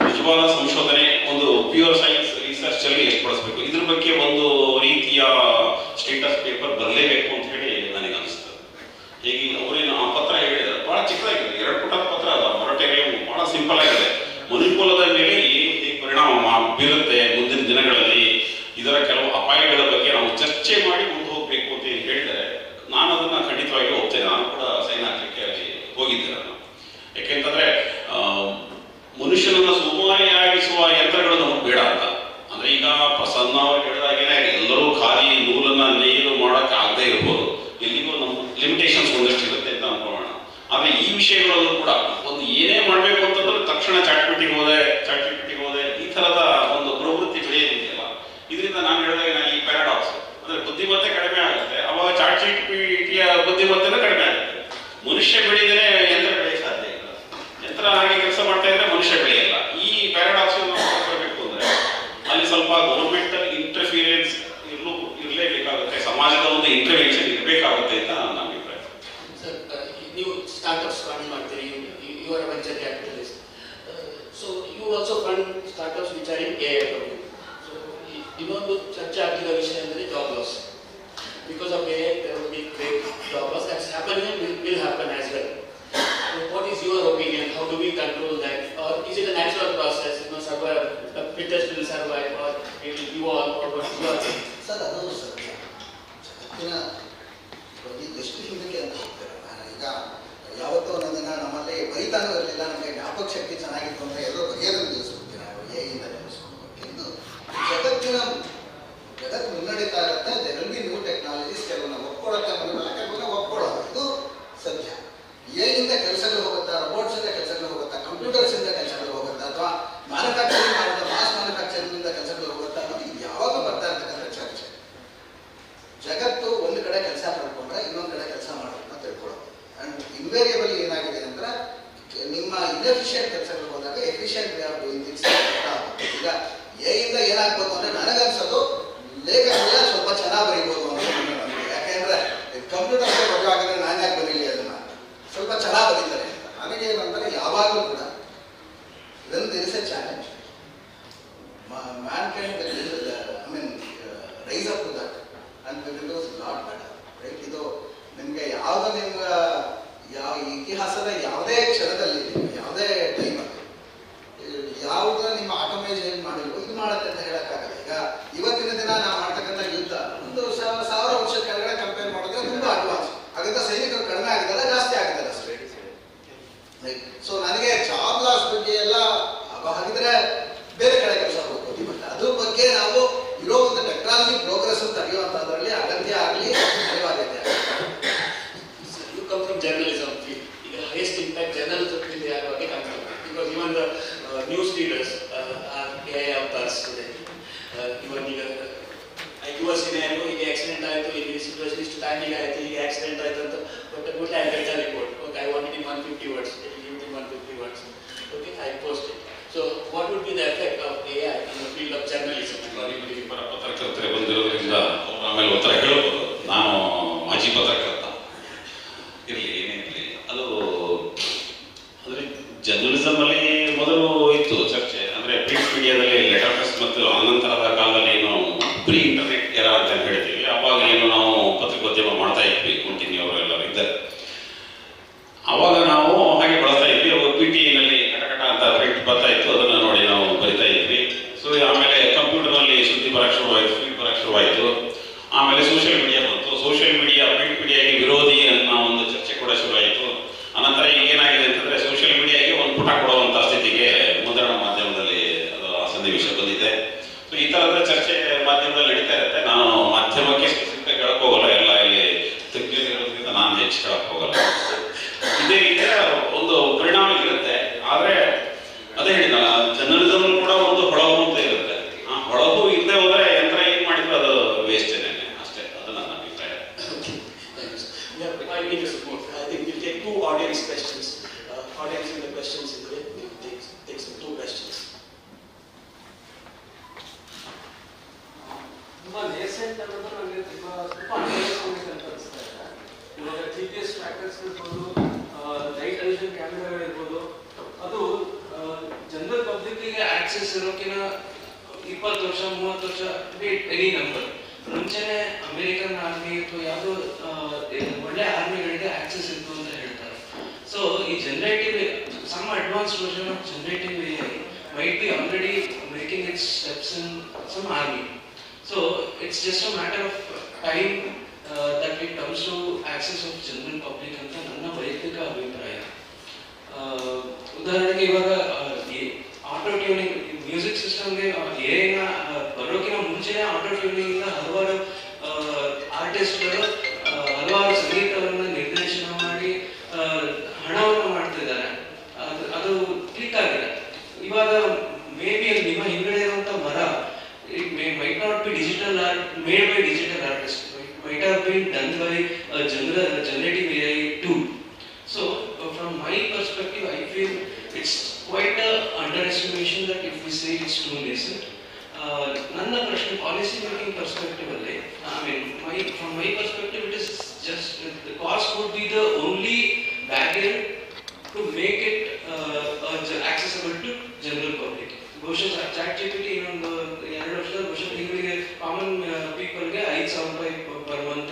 ನಿಜವಾದ ಸಂಶೋಧನೆ, ಒಂದು ಪ್ಯೂರ್ ಸೈನ್ಸ್ ರಿಸರ್ಚ್ ಅಲ್ಲಿ ಎಷ್ಟು ಬಳಸಬೇಕು, ಇದ್ರ ಬಗ್ಗೆ ಒಂದು ರೀತಿಯ ಸ್ಟೇಟಸ್ ಪೇಪರ್ ಬರಲೇಬೇಕು ಅಂತ ಹೇಳಿ ನನಗೆ ಅನಿಸ್ತದೆ. ಹೇಗೆ ಅವರೇನು ಆ ಪತ್ರ ಹೇಳಿದ್ದಾರೆ, ಬಹಳ ಚಿಕ್ಕದಾಗಿದೆ, 2 ಪುಟದ ಪತ್ರ ಅದ. ಮೊರಟೋರಿಯಂ ಬಹಳ ಸಿಂಪಲ್ ಆಗಿದೆ. ಮನುಕುಲದ ಮೇಲೆ ಹೇಗೆ ಪರಿಣಾಮ ಬೀರುತ್ತೆ ಮುಂದಿನ ದಿನಗಳಲ್ಲಿ, ಇದರ ಕೆಲವು ಅಪಾಯಗಳ ಬಗ್ಗೆ ನಾವು ಚರ್ಚೆ ಮಾಡಿ ಮುಂದೆ ಹೋಗ್ಬೇಕು ಅಂತ ಹೇಳಿದರೆ ನಾನು ಅದನ್ನ ಖಂಡಿತವಾಗಿ ಹೋಗ್ತೇನೆ. ನಾನು ಕೂಡ ಸೈನ್ ಹಾಕ್ಲಿಕ್ಕೆ ಅಲ್ಲಿ ಹೋಗಿದ್ದೆ ನಾನು. ಯಾಕೆಂತಂದ್ರೆ ಮನುಷ್ಯನನ್ನ ಸುಮಾರಿಯಾಗಿಸುವ ಯಂತ್ರಗಳು ನಮಗೆ ಬೇಡ ಅಂತ. ಅಂದ್ರೆ ಈಗ ಪ್ರಸನ್ನ ಅವರು ಹೇಳಿದಾಗೇನೆ ಎಲ್ಲರೂ ಖಾಲಿ ನೂಲನ್ನ ನೇಯ್ಲು ಮಾಡಕ್ಕೆ ಆಗದೆ ಇರ್ಬೋದು, ಎಲ್ಲಿಗೂ ನಮ್ಮ ಲಿಮಿಟೇಷನ್ಸ್ ಒಂದಷ್ಟು ಇರುತ್ತೆ ಅಂತ ಅನ್ಕೊಳ್ಳೋಣ. ಆದ್ರೆ ಈ ವಿಷಯಗಳಲ್ಲೂ ಕೂಡ ಒಂದು ಏನೇ ಮಾಡ್ಬೇಕು ಅಂತಂದ್ರೆ ತಕ್ಷಣ ಚಾಟ್ಪಿಟಿಗೆ ಹೋದೆ ಈ ತರದ ಒಂದು ಪ್ರವೃತ್ತಿ ಬೆಳೆಯೋದಿದೆಯಲ್ಲ, ಇದರಿಂದ ನಾನು ಹೇಳಿದಾಗ ಈ ಪ್ಯಾರಾಡಾಕ್ಸ್ ಅಂದ್ರೆ ಬುದ್ಧಿಮತ್ತೆ ಕಡಿಮೆ ಆಗುತ್ತೆ, ಅವಾಗ ಚಾಟ್ಪಿಟಿಯ ಬುದ್ಧಿಮತ್ತೆನೂ ಕಡಿಮೆ ಆಗುತ್ತೆ. ಮನುಷ್ಯ ಬೆಳೆದರೆ ಯಂತ್ರ ಬೆಳೆಯಕ್ಕೆ ಸಾಧ್ಯ ಇಲ್ಲ. ಯಂತ್ರ ಹಾಗೆ ಕೆಲಸ ಮಾಡ್ತಾ ಇದ್ರೆ ಮನುಷ್ಯ ಬೆಳೆಯಲ್ಲ. ಈ ಪ್ಯಾರಾಡಾಕ್ಸ್ ಬರಬೇಕು ಅಂದ್ರೆ ಅಲ್ಲಿ ಸ್ವಲ್ಪ ಗೌರ್ಮೆಂಟಲ್ ಇಂಟರ್ಫಿಯರೆನ್ಸ್ ಇರಲೇಬೇಕಾಗುತ್ತೆ, ಸಮಾಜದ ಒಂದು ಇಂಟರ್ವೆನ್ಷನ್ ಇರಬೇಕಾಗುತ್ತೆ ಅಂತ ನನ್ನ ಅಭಿಪ್ರಾಯ. ಸರ್, ನೀವು ಸ್ಟಾರ್ಟ್ಅಪ್ಸ್ ಫಂಡ್ ಮಾಡ್ತೀರಿ, you are venture capitalist. So you also fund startups which are in AI domain. So ಇನ್ನೊಂದು ಚರ್ಚೆ ಆಗ್ತಿರೋ ವಿಷಯ ಅಂದರೆ job loss. Because of AI, there will be great job loss. That's happening and will happen as well. So what is your opinion? How do we control that? Or is it a natural process? Survive, the fittest will survive, or it will evolve, or what is your opinion? Sir, ಅದು ಸತ್ಯ. ಜಗತ್ತಿನ ಎಷ್ಟು ಹಿಂದಕ್ಕೆ ಅಂತ ಹೋಗ್ತಾರೆ. ನಾನು ಈಗ ಯಾವತ್ತೂ ಒಂದೊಂದಿನ ನಮ್ಮಲ್ಲಿ ಬರೀತಾನೂ ಇರಲಿಲ್ಲ, ನಮಗೆ ಜ್ಞಾಪಕ ಶಕ್ತಿ ಚೆನ್ನಾಗಿತ್ತು ಅಂದರೆ ಎಲ್ಲರೂ ಬರೆಯೋದನ್ನು ನಿಲ್ಲಿಸ್ಬಿಡ್ತೀವಿ ನಾವು, ಏಯಿಂದ ನಿಲ್ಲಿಸ್ಕೊಂಡು. ಜಗತ್ತು ಮುನ್ನಡೀತಾ ಇರುತ್ತೆ. There will be new technologies. ಕೆಲವನ್ನ ಒಪ್ಕೊಳ್ಳೋಕ್ಕೆ ಬರೋಲ್ಲ, ಕೆಲವನ್ನ ಒಪ್ಕೊಳ್ಳೋದು, ಇದು ಸತ್ಯ. ಏನಿಂದ ಕೆಲಸಗಳು ಹೋಗುತ್ತಾ, ರೋಬೋಟ್ಸಿಂದ ಕೆಲಸಗಳು ಹೋಗುತ್ತಾ, ಕಂಪ್ಯೂಟರ್ಸಿಂದ ಕೆಲಸಗಳು ಹೋಗುತ್ತಾ, ಅಥವಾ ಮ್ಯಾನುಫ್ಯಾಕ್ಚರಿಂಗ್ ಮಾಡುತ್ತಾ, ಮಾಸ್ ಮ್ಯಾನುಫ್ಯಾಕ್ಚರಿಂಗ್ ಕೆಲಸಗಳು ಹೋಗುತ್ತಾ ಅನ್ನೋದು ಇದು ಯಾವಾಗ ಬರ್ತಾ ಇರ್ತಕ್ಕಂಥ ಚರ್ಚೆ. ಜಗತ್ತು ಒಂದು ಕಡೆ ಕೆಲಸ ಮಾಡ್ಕೊಂಡ್ರೆ ಇನ್ನೊಂದು ಕಡೆ ಕೆಲಸ ಮಾಡೋದನ್ನ ತಿಳ್ಕೊಳ್ಳೋದು. ಅಂಡ್ ಇನ್ವೇರಿಯಬಲ್ ಏನಾಗಿದೆ ಅಂದ್ರೆ ನಿಮ್ಮ ಇನ್ಎಫಿಷಿಯಂಟ್ ಕೆಲಸಗಳು ಹೋದಾಗ ಎಫಿಷಿಯಂಟ್ ವೇ ಆಫ್ ಡೂಯಿಂಗ್ ಎಯಿಂದ ಏನಾಗ್ಬೋದು ಅಂದರೆ ನನಗನ್ಸೋದು ಲೇಖನ ಸ್ವಲ್ಪ ಚೆನ್ನಾಗಿ ಬರೀಬೋದು ಅಂತ ನನಗೆ. ಯಾಕೆಂದರೆ ಕಂಪ್ಯೂಟರ್ ಮದುವೆ ಆಗಿದ್ರೆ ನಾನು ಯಾಕೆ ಬರೀಲಿ ಅದನ್ನು, ಸ್ವಲ್ಪ ಚೆನ್ನಾಗಿ ಬರೀತಾರೆ ಅಂತ. ನನಗೆ ಏನಂದರೆ ಯಾವಾಗಲೂ ಕೂಡ ಇದನ್ನು there is a challenge. Mankind will, I mean, rise up to that and will do a lot better. Right? ಇದು ನಿಮಗೆ ಯಾವುದೋ ನಿಮ್ಗೆ ಇತಿಹಾಸದ ಯಾವುದೇ ಕ್ಷಣದಲ್ಲಿ ಯಾವುದೇ ಟೈಮಲ್ಲಿ ಯಾವುದನ್ನ ನಿಮ್ಮ ಆಟೋಮೈಸೇಷನ್ ಮಾಡಿಲ್ವೋ ಇದು ಮಾಡುತ್ತೆ ಅಂತ ಹೇಳೋಕ್ಕಾಗಲ್ಲ. ಈಗ ಇವತ್ತಿನ ದಿನ ನಾವು ಮಾಡ್ತಕ್ಕಂಥ ಯುದ್ಧ ಒಂದು 1000 ವರ್ಷ ಕೆಳಗಡೆ ಕಂಪೇರ್ ಮಾಡಿದ್ರೆ ತುಂಬ ಅಡ್ವಾನ್ಸ್ ಹಾಗಂತ ಸೈನಿಕರು ಕಡಿಮೆ ಆಗಿದ್ದಾರೆ, ಜಾಸ್ತಿ ಆಗಿದ್ದಾರೆ ಅಷ್ಟೇ. ಸೊ ನನಗೆ ಜಾಬ್ ಲಾಸ್ ಬಗ್ಗೆ ಎಲ್ಲ ಹಾಗಿದ್ರೆ ಬೇರೆ ಕಡೆ ಕೆಲಸ ಹೋಗ್ಬೋದು. ಬಟ್ ಅದ್ರ ಬಗ್ಗೆ ನಾವು ಇರೋ ಒಂದು ಟೆಕ್ನಾಲಜಿ ಪ್ರೋಗ್ರೆಸ್ ತೆಗೆಯುವಂಥದ್ರಲ್ಲಿ ಅಗತ್ಯ ಆಗಲಿ, ಅನಿವಾರ್ಯತೆ ಆಗಲಿ. You come from journalism field. The highest impact journalism field they are working on, because even the news readers are AI avatars today. Even your scenario, ಈಗ ಆಕ್ಸಿಡೆಂಟ್ ಆಯಿತು, ಈಗ ಸಿಚುವೇಶನ್ ಇಷ್ಟು ಟೈಮಿಗೆ ಆಯಿತು, ಈಗ ಆಕ್ಸಿಡೆಂಟ್ ಆಯಿತು ಅಂತ but good I get a report. Okay, I want it in 150 words. Give it in 150 words. Okay, I post it. So what would be the effect of AI in the field of journalism? ಪತ್ರಕರ್ತರೆ ಬಂದಿರೋದ್ರಿಂದ ಅವ್ರು ಆಮೇಲೆ ಉತ್ತರ ಹೇಳ್ಬೋದು. ನಾನು ಮಾಜಿ ಪತ್ರಕರ್ತ ಇರಲಿ ಏನೇನಿರಲಿ, ಅದು ಅಂದರೆ ಜರ್ನಲಿಸಮ್ ಅಲ್ಲಿ ಮೊದಲು ಇತ್ತು ಚರ್ಚೆ. ಅಂದರೆ ಪ್ರಿಂಟ್ ಮೀಡಿಯಾದಲ್ಲಿ ಲೆಟರ್ ಪ್ರೆಸ್ ಮತ್ತು ಅನಂತರದ ಕಾಲದಲ್ಲಿ ಏನು ಪ್ರೀ ಇಂಟರ್ನೆಟ್ ಎರಾ ಅಂತ ಹೇಳ್ತೀವಿ, ಅವಾಗ ಏನು ನಾವು ಪತ್ರಿಕೋದ್ಯಮ ಮಾಡ್ತಾ ಇದ್ವಿ, ಕುಂಟಿನಿ ಅವರು ಎಲ್ಲರೂ ಇದ್ದಾರೆ. ಅವಾಗ ನಾವು ಹಾಗೆ ಬಳಸ್ತಾ ಇದ್ವಿ. ಅವಾಗ PTನಲ್ಲಿ ಕಟಕಟ ಅಂತ ಪ್ರಿಂಟ್ ಬರ್ತಾ ಇತ್ತು, ಅದನ್ನು ನೋಡಿ ನಾವು ಬರಿತಾ ಇದ್ವಿ. ಸೊ ಆಮೇಲೆ ಕಂಪ್ಯೂಟರ್ನಲ್ಲಿ ಸುದ್ದಿ ಬರಕ್ಕೆ ಶುರುವಾಯಿತು, ಫೀಡ್ ಬರಕ್ಕೆ ಶುರುವಾಯಿತು. ಆಮೇಲೆ ಸೋಷಿಯಲ್ ಮೀಡಿಯಾ ಬಂತು. ಸೋಷಿಯಲ್ ಮೀಡಿಯಾ ಪ್ರಿಂಟ್ ಮೀಡಿಯಾಗೆ ವಿರೋಧಿ ಅನ್ನೋ ಒಂದು ಚರ್ಚೆ ಕೂಡ ಶುರುವಾಯಿತು. ಅನಂತರ ಈಗ ಏನಾಗಿದೆ ಅಂತಂದ್ರೆ ಸೋಷಿಯಲ್ ಮೀಡಿಯಾಗೆ ಒಂದು ಪುಟ ಕೊಡುವಂಥ ಸ್ಥಿತಿಗೆ ಮುದ್ರಣ ಮಾಧ್ಯಮದಲ್ಲಿ ಅದು ಸನ್ನಿವೇಶ ಬಂದಿದೆ. ಸೊ ಈ ಥರದ ಚರ್ಚೆ ಮಾಧ್ಯಮದಲ್ಲಿ ನಡೀತಾ ಇರುತ್ತೆ. ನಾನು ಮಾಧ್ಯಮಕ್ಕೆ ಸ್ಪೆಸಿಫಿಕ್ ಹೇಳಕ್ ಹೋಗಲ್ಲ, ಎಲ್ಲ ಇಲ್ಲಿ ತಜ್ಞರು ಹೇಳೋದ್ರಿಂದ ನಾನು ಹೆಚ್ಚು ಹೇಳಕ್ ಹೋಗಲ್ಲ. ಇದೇ ರೀತಿಯ ಒಂದು ಪರಿಣಾಮ ಇರುತ್ತೆ. ಆದರೆ ಅದೇ ಹೇಳಿದಲ್ಲ, ಜರ್ನಲಿಸಮ್ ಕೂಡ ಒಂದು ಹೊಳಹು ಅಂತ ಇರುತ್ತೆ. ಆ ಹೊಳಹು ಇಲ್ಲದೆ ಹೋದ್ರೆ ಯಂತ್ರ ಏನ್ ಮಾಡಿದ್ರು ಅದು ವೇಸ್ಟ್ ಅಷ್ಟೇ. ಅದು ನನ್ನ ಅಭಿಪ್ರಾಯ. I think we'll take 2 audience questions. Audience in the questions in the way. We'll take some 2 questions. ತುಂಬಾ ನೇಸೆಂಟ್ ಅನ್ನೋದು ನನಗೆ ತುಂಬಾ ಅಂಡರ್ಸ್ಟ್ಯಾಂಡಿಂಗ್ ಅಂತ ಅನಿಸ್ತಾ ಇದೆ. ಇವಾಗ GPS ಟ್ರ್ಯಾಕರ್ಸ್ ಇರ್ಬೋದು, ನೈಟ್ ವಿಷನ್ ಕ್ಯಾಮೆರಾ ಇರ್ಬೋದು, ಅದು ಜನರಲ್ ಪಬ್ಲಿಕ್ಗೆ ಆಕ್ಸೆಸ್ ಇರೋಕಿನ 20 ವರ್ಷ 30 ವರ್ಷ ಎನಿ ನಂಬರ್ ಮುಂಚೆನೆ ಅಮೆರಿಕನ್ ಆರ್ಮಿ ಅಥವಾ ಯಾವುದೋ ಒಳ್ಳೆ ಆರ್ಮಿಗಳಿಗೆ ಆಕ್ಸೆಸ್ ಇತ್ತು ಅಂತ ಹೇಳ್ತಾರೆ. ಸೊ ಈ generative some advance version of generative AI might be already making its steps in some army. So it's just a matter of time that it comes to access of general public ಅಂತ ನನ್ನ ವೈಯಕ್ತಿಕ ಅಭಿಪ್ರಾಯ. ಉದಾಹರಣೆಗೆ ಇವಾಗ auto tuning music ಸಿಸ್ಟಮ್ಗೆ ಏನ ಬರೋಕಿನ ಮುಂಚೆನೇ auto tuning ಇಂದ ಹಲವಾರು ಆರ್ಟಿಸ್ಟ್ಗಳು ಹಲವಾರು ಸಂಗೀತವನ್ನು ನಿರ್ದೇಶನ ಮಾಡಿ ಹಣವನ್ನು ಮಾಡ್ತಿದ್ದಾರೆ. ಅದು ಕ್ಲಿಕ್ ಆಗಿದೆ. ಇವಾಗ ಮೇ ಬಿ ನಿಮ್ಮ ಹಿಂಗಡೆ ಇರುವಂತ ಮರ it might not be digital art made by digital artists. It might have been done by a generative AI tool. So from my perspective, I feel it's quite a underestimation that if we say it's too nascent. ನನ್ನ ಪ್ರಶ್ನೆ policy making perspective ಅಲ್ಲಿ, I mean from my perspective it is just the cost would be the only barrier to make it accessible to general public. ಬಹುಶಃ chat GPT ಇನ್ನೊಂದು 2 ವರ್ಷದ ಬಹುಶಃ ತಿಂಗಳಿಗೆ common ಪೀಪಲ್ಗೆ 5,000 ರೂಪಾಯಿ per month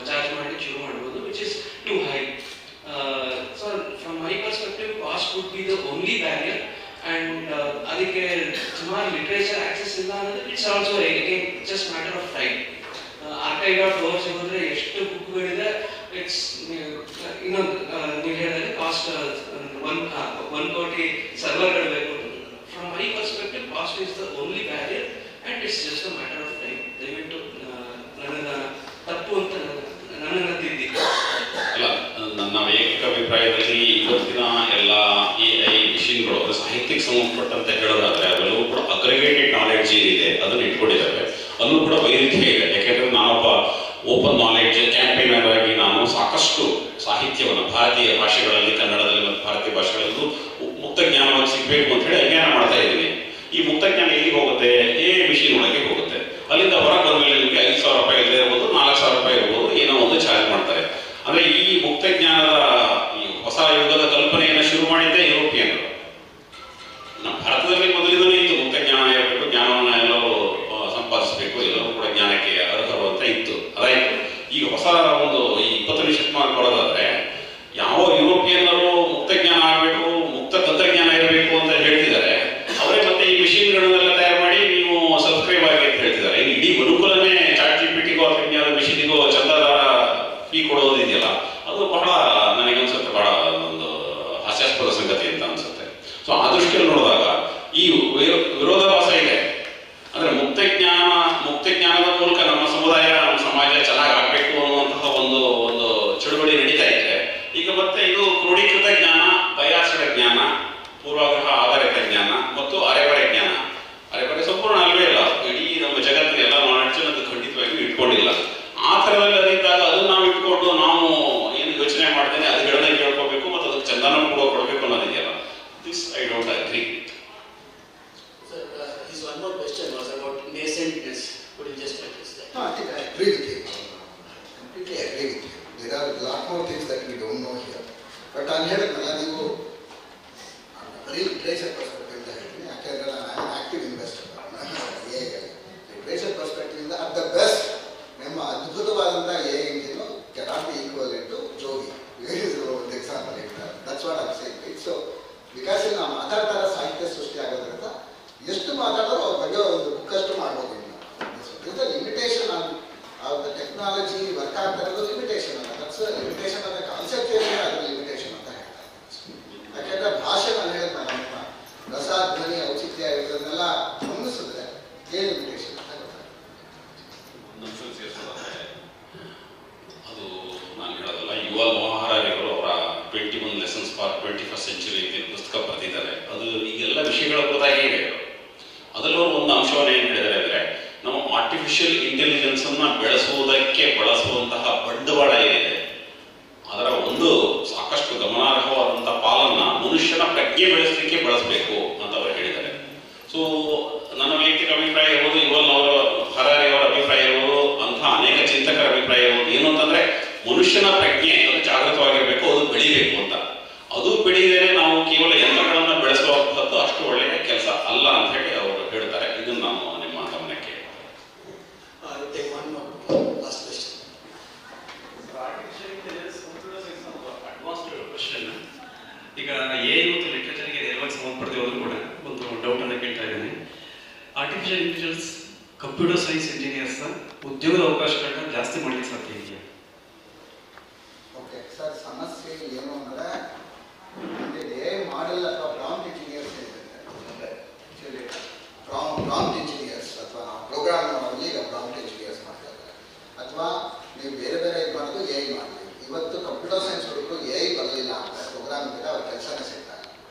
charge ಮಾಡಿ ಶುರು ಮಾಡ್ಬೋದು, which is too high. So from my perspective cost would be the only barrier. And ಅದಕ್ಕೆ ಸುಮಾರು ಲಿಟ್ರೇಚರ್ ಆಕ್ಸೆಸ್ ಇಲ್ಲ ಅನ್ನೋದು it's also again just matter of time. archive.org ಹೋದ್ರೆ ಎಷ್ಟು ಬುಕ್ಗಳಿದೆ, ಇಟ್ಸ್ ಇನ್ನೊಂದು ನೀವು ಹೇಳಿದ್ರೆ ಕಾಸ್ಟ್ 1 ಕೋಟಿ ಸರ್ವರ್ಗಳು ಬೇಕು. From my perspective, cost is the only barrier and it's just a matter of time. ದಯವಿಟ್ಟು ನನ್ನ ತಪ್ಪು ಅಂತ ನನ್ನ ತಿದ್ದಿ. ಅಲ್ಲ, ನನ್ನ ವೈಯಕ್ತಿಕ ಅಭಿಪ್ರಾಯದಲ್ಲಿ ಇವತ್ತಿನ ಎಲ್ಲ AI ಮಿಷಿನ್ಗಳು ಸಾಹಿತ್ಯಕ್ಕೆ ಸಂಬಂಧಪಟ್ಟಂತೆ ಹೇಳೋದಾದ್ರೆ ಅವೆಲ್ಲವೂ ಕೂಡ ಅಗ್ರಿಗೇಟೆಡ್ ನಾಲೆಡ್ಜ್ ಏನಿದೆ ಅದನ್ನು ಇಟ್ಕೊಂಡಿದ್ದಾವೆ. ಅಲ್ಲೂ ಕೂಡ ವೈರುಧ್ಯ ಇದೆ. ಯಾಕೆಂದ್ರೆ ನಾನೊಬ್ಬ ಓಪನ್ ನಾಲೆಡ್ಜ್ ಕ್ಯಾಂಪೇನರ್ ಆಗಿ ನಾನು ಸಾಕಷ್ಟು ಸಾಹಿತ್ಯವನ್ನು ಭಾರತೀಯ ಭಾಷೆಗಳಲ್ಲಿ, ಕನ್ನಡದಲ್ಲಿ ಮತ್ತು ಭಾರತೀಯ ಭಾಷೆಗಳಲ್ಲೂ ಮುಕ್ತ ಜ್ಞಾನವಾಗಿ ಸಿಗಬೇಕು ಅಂತ ಹೇಳಿ ಅಜ್ಞಾನ ಮಾಡ್ತಾ ಇದ್ದೀನಿ. ಈ ಮುಕ್ತಜ್ಞಾನ ಎಲ್ಲಿಗೆ ಹೋಗುತ್ತೆ? ಮಿಷಿನ್ ಒಳಗೆ ಹೋಗುತ್ತೆ. ಅಲ್ಲಿಂದ ಹೊರಗೆ ಬಂದ್ಮೇಲೆ ನಿಮಗೆ 5,000 ರೂಪಾಯಿ ಇಲ್ಲದೆ ಇರ್ಬೋದು, 4,000 ರೂಪಾಯಿ ಇರ್ಬೋದು, ಏನೋ ಒಂದು ಚಾರ್ಜ್ ಮಾಡ್ತಾರೆ. ಅಂದ್ರೆ ಈ ಮುಕ್ತಜ್ಞಾನದ ಈ ಹೊಸ ಯುಗದ ಕಲ್ಪನೆಯನ್ನು ಶುರು ಮಾಡಿದ್ದೇ ಯುರೋಪಿಯನ್ರು. ನಮ್ಮ ಭಾರತದಲ್ಲಿ ಮೊದಲಿಂದಲೂ ಇತ್ತು ಮುಕ್ತಜ್ಞಾನ ಇರಬೇಕು, ಜ್ಞಾನವನ್ನು ಎಲ್ಲರೂ ಸಂಪಾದಿಸಬೇಕು, ಎಲ್ಲರೂ ಕೂಡ ಜ್ಞಾನಕ್ಕೆ ಅರ್ಹರು ಅಂತ ಇತ್ತು. ಅದಾಯ್ತು. ಈಗ ಹೊಸ ಒಂದು ಈ 20ನೇ ಶತಮಾನಕ್ಕೆ ಬರೋದಾದ್ರೆ ಯಾವ ಯುರೋಪಿಯನ್ನರು ಮುಕ್ತಜ್ಞಾನ ಆಗಬೇಕು, ಮುಕ್ತ ತಂತ್ರಜ್ಞಾನ ಇರಬೇಕು ಅಂತ ಹೇಳ್ತಿದ್ದಾರೆ, ಅವರೇ ಮತ್ತೆ ಈ ಮಿಷಿನ್ಗಳನ್ನೆಲ್ಲ ತಯಾರು ಮಾಡಿ ನೀವು ಸಬ್ಸ್ಕ್ರೈಬ್ ಆಗಿ ಅಂತ ಹೇಳ್ತಿದ್ದಾರೆ. ಇಡೀ ಮನುಕುಲನೇ ಚಾಟ್ ಜಿಪಿಟಿಗೋ ಅಥವಾ ಮಿಷಿನಿಗೋ ಚಂದಾದಾರ ಫೀ ಕೊಡೋದಿದೆಯಲ್ಲ, ಅದು ಬಹಳ ನನಗನ್ಸುತ್ತೆ ಬಹಳ ಒಂದು ಹಾಸ್ಯಾಸ್ಪದ ಸಂಗತಿ ಅಂತ ಅನ್ಸುತ್ತೆ. ಸೊ ಆ ದೃಷ್ಟಿಯಲ್ಲಿ ನೋಡಿದಾಗ ಈ ವಿರೋಧಾಭಾಸ ಇದೆ. ಅಂದ್ರೆ ಮುಕ್ತಜ್ಞಾನದ ಮೂಲಕ ನಮ್ಮ ಸಮುದಾಯ, ನಮ್ಮ ಸಮಾಜ ಚೆನ್ನಾಗಿ ಆಗ್ಬೇಕು ಅನ್ನುವಂತಹ ಒಂದು ಚಳುವಳಿ ನಡೀತಾ ಇದೆ. ಈಗ ಮತ್ತೆ ಇದು ಕ್ರೋಢೀಕೃತ ಜ್ಞಾನ, ಬಯಾಸಡ ಜ್ಞಾನ, ಪೂರ್ವಾಗ್ರಹ ಆಧಾರಿತ ಜ್ಞಾನ ಮತ್ತು ಅರೆಬರೆ ಜ್ಞಾನ. ಅರೆಬರೆ ಸಂಪೂರ್ಣ ಅಲ್ವೇ ಇಲ್ಲ, ಇಡೀ ನಮ್ಮ ಜಗತ್ತಿನ ಎಲ್ಲ ನಾಲೆಡ್ಜನ್ನು ಖಂಡಿತವಾಗಿಯೂ ಇಟ್ಕೊಂಡಿಲ್ಲ. ಆ ಥರದಲ್ಲಿ ಅದಿದ್ದಾಗ ಅದನ್ನ ನಾವು ಇಟ್ಕೊಂಡು ನಾವು ಏನು ಯೋಚನೆ ಮಾಡ್ತೇನೆ ಅದುಗಳನ್ನ ಕೇಳ್ಕೋಬೇಕು ಮತ್ತು ಅದಕ್ಕೆ ಚಂದನ ಕೂಡ ಕೊಡಬೇಕು ಅನ್ನೋದಿದೆಯಲ್ಲ, this I don't agree. Sir, his one more question was about nascentness. Could you just address that? No, I think I agree with you. Completely agree with you. There are a lot more things that we don't know here. But ನಾನು ಹೇಳಿದ್ನಲ್ಲ, ನೀವು ಬರೀ literature perspective ಇಂದ ಹೇಳ್ತೀನಿ, ಯಾಕೆಂದ್ರೆ ನಾನು active investor. Literature perspective ಇಂದ at the best ನಮ್ಮ ಅದ್ಭುತವಾದಂಥ engine cannot be equal to Jogi. ಒಂದು ಎಕ್ಸಾಂಪಲ್ ಹೇಳ್ತಾರೆ. That's what I saying. It's because ಇಲ್ಲಿ ನಾವು ಮಾತಾಡ್ತಾರ ಸಾಹಿತ್ಯ ಸೃಷ್ಟಿ ಆಗೋದ್ರಿಂದ ಎಷ್ಟು ಮಾತಾಡೋರು ಅವ್ರ ಬಗ್ಗೆ ಒಂದು ಬುಕ್ಕಷ್ಟು ಮಾಡ್ಬೋದು. Limitation of the technology work ಆಗ್ತಾ ಇರೋದು ಲಿಮಿಟೇಷನ್ ಅಲ್ಲ. That's limitation of the concept ಏನಿದೆ ಅದ್ರ ಲಿಮಿಟೇಷನ್ ಅಂತ ಹೇಳ್ತಾರೆ. ಯಾಕೆಂದ್ರೆ ಭಾಷೆ ನಾನು ಹೇಳಿದ ನಮ್ಮ ರಸ, ಧ್ವನಿ, ಔಚಿತ್ಯ ಇರೋದನ್ನೆಲ್ಲ ಗಮನಿಸಿದ್ರೆ ಏನು ಲಿಮಿಟೇಷನ್ ಅಂತ ಗೊತ್ತಾಗ್ತದೆ. ಅದು ನಾನು ಹೇಳೋದಲ್ಲ, ಯುವಲ್ ಮಹಾರಾರಿಗಳು ಅವರ 21 ಲೆಸನ್ಸ್ ಫಾರ್ 21st ಸೆಂಚುರಿ ಪುಸ್ತಕ ಬರೆದಿದ್ದಾರೆ. ಅದು ಈಗೆಲ್ಲ ವಿಷಯಗಳ ಕುರಿತಾಗಿ ಇದೆ. ಅದರಲ್ಲೂ ಒಂದು ಅಂಶವನ್ನು ಏನು ಹೇಳಿದ್ದಾರೆ ಅಂದರೆ, ನಮ್ಮ ಆರ್ಟಿಫಿಷಿಯಲ್ ಇಂಟೆಲಿಜೆನ್ಸ್ ಅನ್ನ ಬೆಳೆಸುವುದಕ್ಕೆ ಬಳಸುವಂತಹ ಬಂಡವಾಳ ಏನಿದೆ ಅದರ ಒಂದು ಸಾಕಷ್ಟು ಗಮನಾರ್ಹವಾದಂತಹ ಪಾಲನ್ನ ಮನುಷ್ಯನ ಪ್ರಜ್ಞೆ ಬೆಳೆಸಲಿಕ್ಕೆ ಬಳಸಬೇಕು ಅಂತ ಅವರು ಹೇಳಿದ್ದಾರೆ. ಸೊ ನನ್ನ ವೈಯಕ್ತಿಕ ಅಭಿಪ್ರಾಯ ಇರ್ಬೋದು, ಯುವಲ್ ಅವರ ಹರಾರಿ ಅವರ ಅಭಿಪ್ರಾಯ ಇರ್ಬೋದು, ಅಂತಹ ಅನೇಕ ಚಿಂತಕರ ಅಭಿಪ್ರಾಯ ಇರ್ಬೋದು. ಏನು ಅಂತಂದ್ರೆ ಮನುಷ್ಯನ ಪ್ರಜ್ಞೆ ಅದು ಜಾಗೃತವಾಗಿರಬೇಕು, ಅದು ಬೆಳಿಬೇಕು ಅಂತ. ಅದು ಬೆಳೆಯದೇನೆ ನಾವು ಕೇವಲ ಯಂತ್ರಗಳನ್ನ ಬೆಳೆಸುವಂಥದ್ದು ಅಷ್ಟು ಒಳ್ಳೆಯ ಕೆಲಸ ಅಲ್ಲ ಅಂತ ಹೇಳಿ ಅವರು ಹೇಳ್ತಾರೆ. ಇದನ್ನು ನಾನು ನಿಮ್ಮ ಗಮನಕ್ಕೆ. ಈಗ ಎ ಮತ್ತು ಲಿಟ್ರೇಚರ್ಗೆ ನೇರವಾಗಿ ಸಂಬಂಧಪಡದೆ ಹೋದ್ರು ಕೂಡ ಒಂದು ಡೌಟ್ ಅನ್ನು ಕೇಳ್ತಾ ಇದ್ದೇನೆ. Artificial intelligence computer science engineers ಉದ್ಯೋಗದ ಅವಕಾಶಗಳನ್ನ ಜಾಸ್ತಿ ಮಾಡಲಿಕ್ಕೆ ಸಾಧ್ಯ ಇದೆಯಾ? ಓಕೆ ಸರ್, ಸಮಸ್ಯೆ ಏನು ಅಂದರೆ ಎ ಮಾಡೆಲ್ ಅಥವಾ ಪ್ರಾಂಪ್ಟ್ ಇಂಜಿನಿಯರ್ಸ್ ಏನಿದೆ, ಪ್ರಾಂಪ್ಟ್ ಇಂಜಿನಿಯರ್ಸ್ ಅಥವಾ ಪ್ರೋಗ್ರಾಮ್ ಮಾಡೋದು ಈಗ ಪ್ರಾಂಪ್ಟ್ ಇಂಜಿನಿಯರ್ಸ್ ಮಾಡ್ತಾ ಇದ್ದಾರೆ. ಅಥವಾ ನೀವು ಬೇರೆ ಬೇರೆ ಇದು ಮಾಡೋದು ಎ ಮಾಡಲಿ. ಇವತ್ತು ಕಂಪ್ಯೂಟರ್ ಸೈನ್ಸ್ ಹುಡುಗರು ಎ ಬರಲಿಲ್ಲ ಅಂದರೆ ಪ್ರೋಗ್ರಾಮ್ ಇದ್ದರೆ ಅವ್ರ ಕೆಲಸನೇ ಸಿಗ್ತಾರೆ.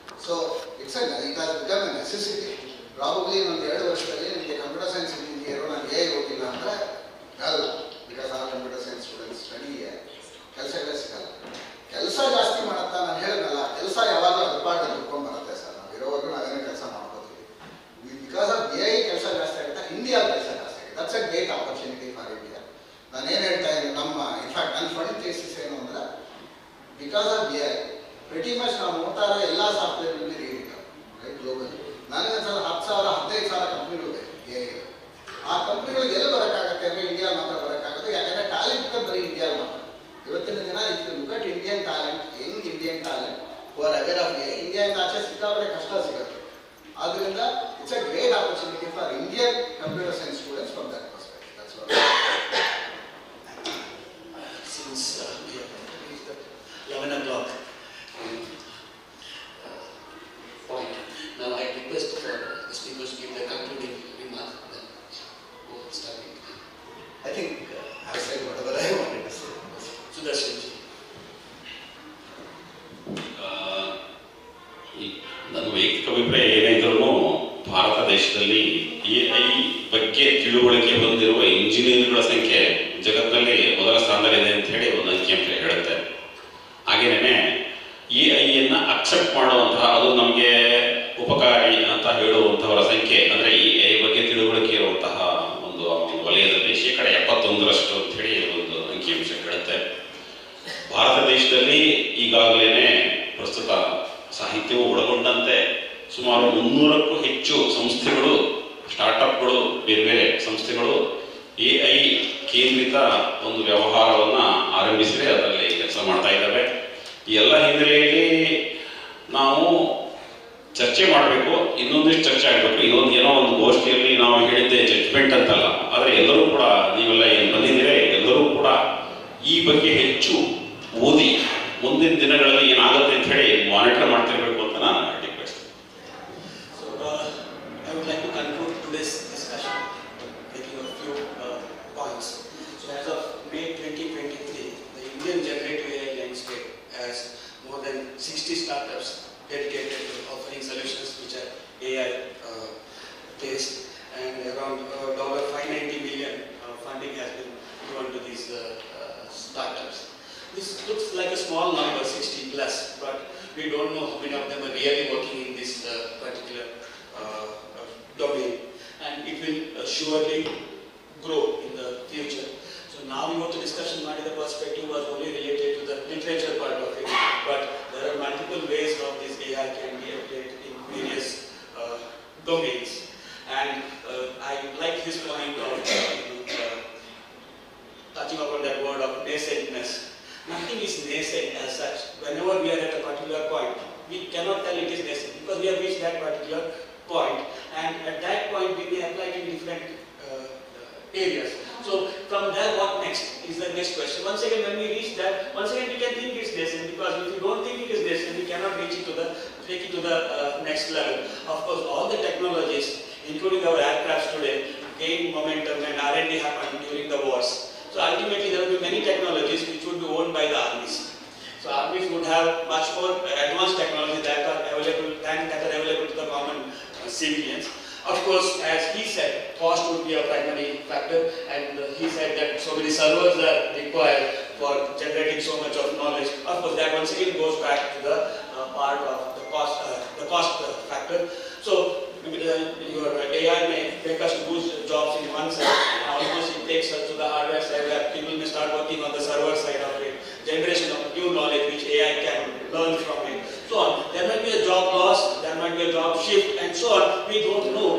So it has become a necessity. Probably ಒಂದು 2 ವರ್ಷದಲ್ಲಿ ನಿಮಗೆ ಕಂಪ್ಯೂಟರ್ ಸೈನ್ಸ್ ಇಂಜಿನಿಯರು ನಾನು ಎ ಹೋಗಿಲ್ಲ ಅಂದರೆ ಯಾರು, because are computer science students study ಕೆಲಸಗಳೇ ಸಿಗಲ್ಲ. ಕೆಲಸ ಜಾಸ್ತಿ ಮಾಡುತ್ತಾ ನಾನು ಹೇಳಿದ್ನಲ್ಲ, ಕೆಲಸ ಯಾವಾಗಲೂ ಅಲ್ಪಾಟ ದುಡ್ಕೊಂಡು ಬರುತ್ತೆ ಸರ್. ನಾವು ಇರೋವರೆಗೂ ನಾವೇನೇ ಕೆಲಸ ಮಾಡ್ಕೋತೀವಿ. ಬಿಕಾಸ್ ಆಫ್ ಎ ಕೆಲಸ ಜಾಸ್ತಿ ಆಗುತ್ತೆ, ಇಂಡಿಯಾ ಕೆಲಸ ಜಾಸ್ತಿ ಆಗುತ್ತೆ. That's a great opportunity for India. ನಾನೇನು ಹೇಳ್ತಾ ಇದ್ದೀನಿ, ನಮ್ಮ ಇನ್ಫ್ಯಾಕ್ಟ್ ನನ್ನ ಫಂಡ್ ಥೀಸಿಸ್ ಏನು ಅಂದರೆ, because of A pretty much ನಾವು ನೋಡ್ತಾ ಇರೋ ಎಲ್ಲ ಸಾಫ್ಟ್ವೇರ್ ರೀಡಿಂಗ್ ರೈಟ್ ಗ್ಲೋಬಲಿ. ನನಗೆ ಸಲ 10,000 15,000 ಕಂಪ್ನಿಗಳು ಎ. ಆ ಕಂಪ್ನಿಗಳಿಗೆ ಎಲ್ಲಿ ಬರೋಕ್ಕಾಗತ್ತೆ ಅಂದರೆ ಇಂಡಿಯಾ ಮಾತ್ರ ಬರೋಕ್ಕಾಗುತ್ತೆ. ಯಾಕಂದರೆ ಟ್ಯಾಲೆಂಟ್ ಬರೀ ಇಂಡಿಯಾ ಮಾತ್ರ. ಇವತ್ತಿನ ದಿನ if you look at Indian talent, Indian talent who are aware of a, ಇಂಡಿಯಾದಿಂದ ಆಚೆ ಸಿಕ್ಕಾಪಟ್ಟೆ ಕಷ್ಟ ಸಿಗುತ್ತೆ. ಆದ್ದರಿಂದ it's a great opportunity for Indian computer science students from that perspective. That's what. Since we have reached 11 o'clock point, now I request for the speakers to give their concluding remark. Then we'll start. I think I've said whatever I wanted to say. Sudarshan ji. ನನ್ನ ವೈಯಕ್ತಿಕ ಅಭಿಪ್ರಾಯ ಏನೇ ಇದ್ರೂ ಭಾರತ ದೇಶದಲ್ಲಿ AI ಬಗ್ಗೆ ತಿಳುವಳಿಕೆ ಹೊಂದಿರುವ ಇಂಜಿನಿಯರ್ಗಳ ಸಂಖ್ಯೆ ಜಗತ್ತಿನಲ್ಲಿ ಮೊದಲ ಸ್ಥಾನದಲ್ಲಿದೆ ಅಂತ ಹೇಳಿ ಒಂದು ಅಂಕಿಅಂಶ ಹೇಳುತ್ತೆ. ಹಾಗೇನೇ ಎಐಯನ್ನು ಅಕ್ಸೆಪ್ಟ್ ಮಾಡುವಂತಹ, ಅದು ನಮಗೆ ಉಪಕಾರಿ ಅಂತ ಹೇಳುವಂಥವರ ಸಂಖ್ಯೆ ಸುಮಾರು 300ಕ್ಕೂ ಹೆಚ್ಚು ಸಂಸ್ಥೆಗಳು, ಸ್ಟಾರ್ಟಪ್ಗಳು, ಬೇರೆ ಬೇರೆ ಸಂಸ್ಥೆಗಳು AI ಕೇಂದ್ರಿತ ಒಂದು ವ್ಯವಹಾರವನ್ನು ಆರಂಭಿಸಿದೆ, ಅದರಲ್ಲಿ ಕೆಲಸ ಮಾಡ್ತಾ ಇದ್ದಾವೆ. ಈ ಎಲ್ಲ ಹಿನ್ನೆಲೆಯಲ್ಲಿ ನಾವು ಚರ್ಚೆ ಮಾಡಬೇಕು, ಇನ್ನೊಂದಿಷ್ಟು ಚರ್ಚೆ ಆಗಬೇಕು. ಇನ್ನೊಂದು ಏನೋ ಒಂದು ಗೋಷ್ಠಿಯಲ್ಲಿ ನಾವು ಹೇಳಿದ್ದೆ ಜಡ್ಜ್ಮೆಂಟ್ ಅಂತಲ್ಲ, ಆದರೆ ಎಲ್ಲರೂ ಕೂಡ, ನೀವೆಲ್ಲ ಏನು ಬಂದಿದ್ದೀರಿ ಎಲ್ಲರೂ ಕೂಡ ಈ ಬಗ್ಗೆ ಹೆಚ್ಚು ಓದಿ ಮುಂದಿನ ದಿನಗಳಲ್ಲಿ ಏನಾಗುತ್ತೆ ಅಂತ ಹೇಳಿ ಮಾನಿಟರ್ ಮಾಡ್ತಿರ್ಬೇಕು ಅಂತ ನಾನು request. So I would like to conclude today's discussion taking a few points. So as of May 2023, the Indian generative AI landscape has more than 60 startups dedicated to offering solutions which are AI based, and around $590 million funding has been given to these startups. This looks like a small number, 60 plus, but we don't know how many of them are really working in this particular domain, and it will surely grow in the future. So now we want to discussion the perspective was only related to the literature part of it, but there are multiple ways of this AI can be applied in various domains. And I like this point of touching upon that word of nascentness. Nothing is nascent as such. Whenever we are at a particular point, we cannot tell it is nascent because we have reached that particular point, and at that point we may apply it in different areas. So from there, what next is the next question. Once again, when we reach that, once again we can think it's nascent, because if we don't think it is nascent, we cannot reach it to the take it to the next level. Of course, all the technologies, including our aircrafts today, gained momentum and R&D happened during the wars. So ultimately, there will be many technologies which would be owned by the armies. So armies would have much more advanced technology that are available to the common civilians. Of course, as he said, cost would be a primary factor, and he said that so many servers are required for generating so much of knowledge. Of course, that once again goes back to the part of the cost factor. So your AI may make us lose jobs in one side, and almost it takes us to the hardware side where people may start working on the server side of it, generation of new knowledge which AI can learn from it, so on. There might be a job loss, there might be a job shift, and so on. We don't know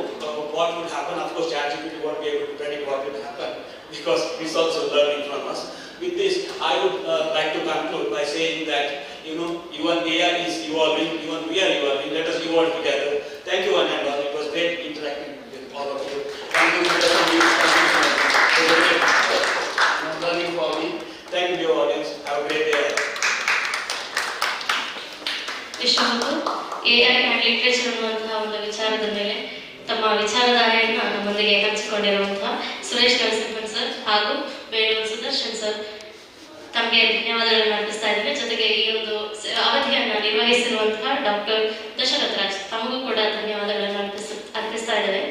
what would happen. Of course, ChatGPT won't be able to predict what will happen because it's also learning from us. With this, I would like to conclude by saying that, even AI is evolving, even we are evolving. Let us evolve together. Thank you, one and all. It was great interacting with all of you. Thank you for learning for me. Thank you, dear audience. Have a great day. ಇಷ್ಟೊಂದು AI and literature ಅನ್ನುವಂತಹ ಒಂದು ವಿಚಾರದ ಮೇಲೆ ತಮ್ಮ ವಿಚಾರಧಾರೆಯನ್ನು ನಮ್ಮೊಂದಿಗೆ ಹಂಚಿಕೊಂಡಿರುವಂತಹ Suresh Narasimhan sir ಹಾಗೂ Belur Sudarshan sir ತಮಗೆ ಧನ್ಯವಾದಗಳನ್ನು ಅರ್ಪಿಸ್ತಾ ಇದ್ದೇವೆ. ಜೊತೆಗೆ ಈ ಒಂದು ಅವಧಿಯನ್ನು ನಿರ್ವಹಿಸಿರುವಂತಹ ಡಾಕ್ಟರ್ ದಶರಥರಾಜ್ ತಮಗೂ ಕೂಡ ಧನ್ಯವಾದಗಳನ್ನು ಅರ್ಪಿಸ್ತಾ ಇದ್ದೇವೆ.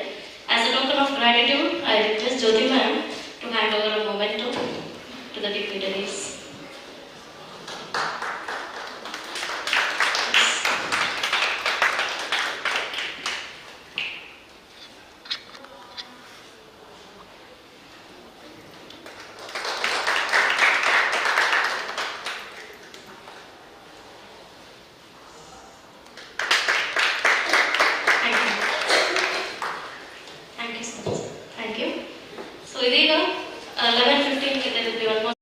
As a token of gratitude, I request Jyoti ma'am to hand over a memento to the dignitaries. Thank you. So, ಇದೀಗ 11:15 ಗೆ there will be almost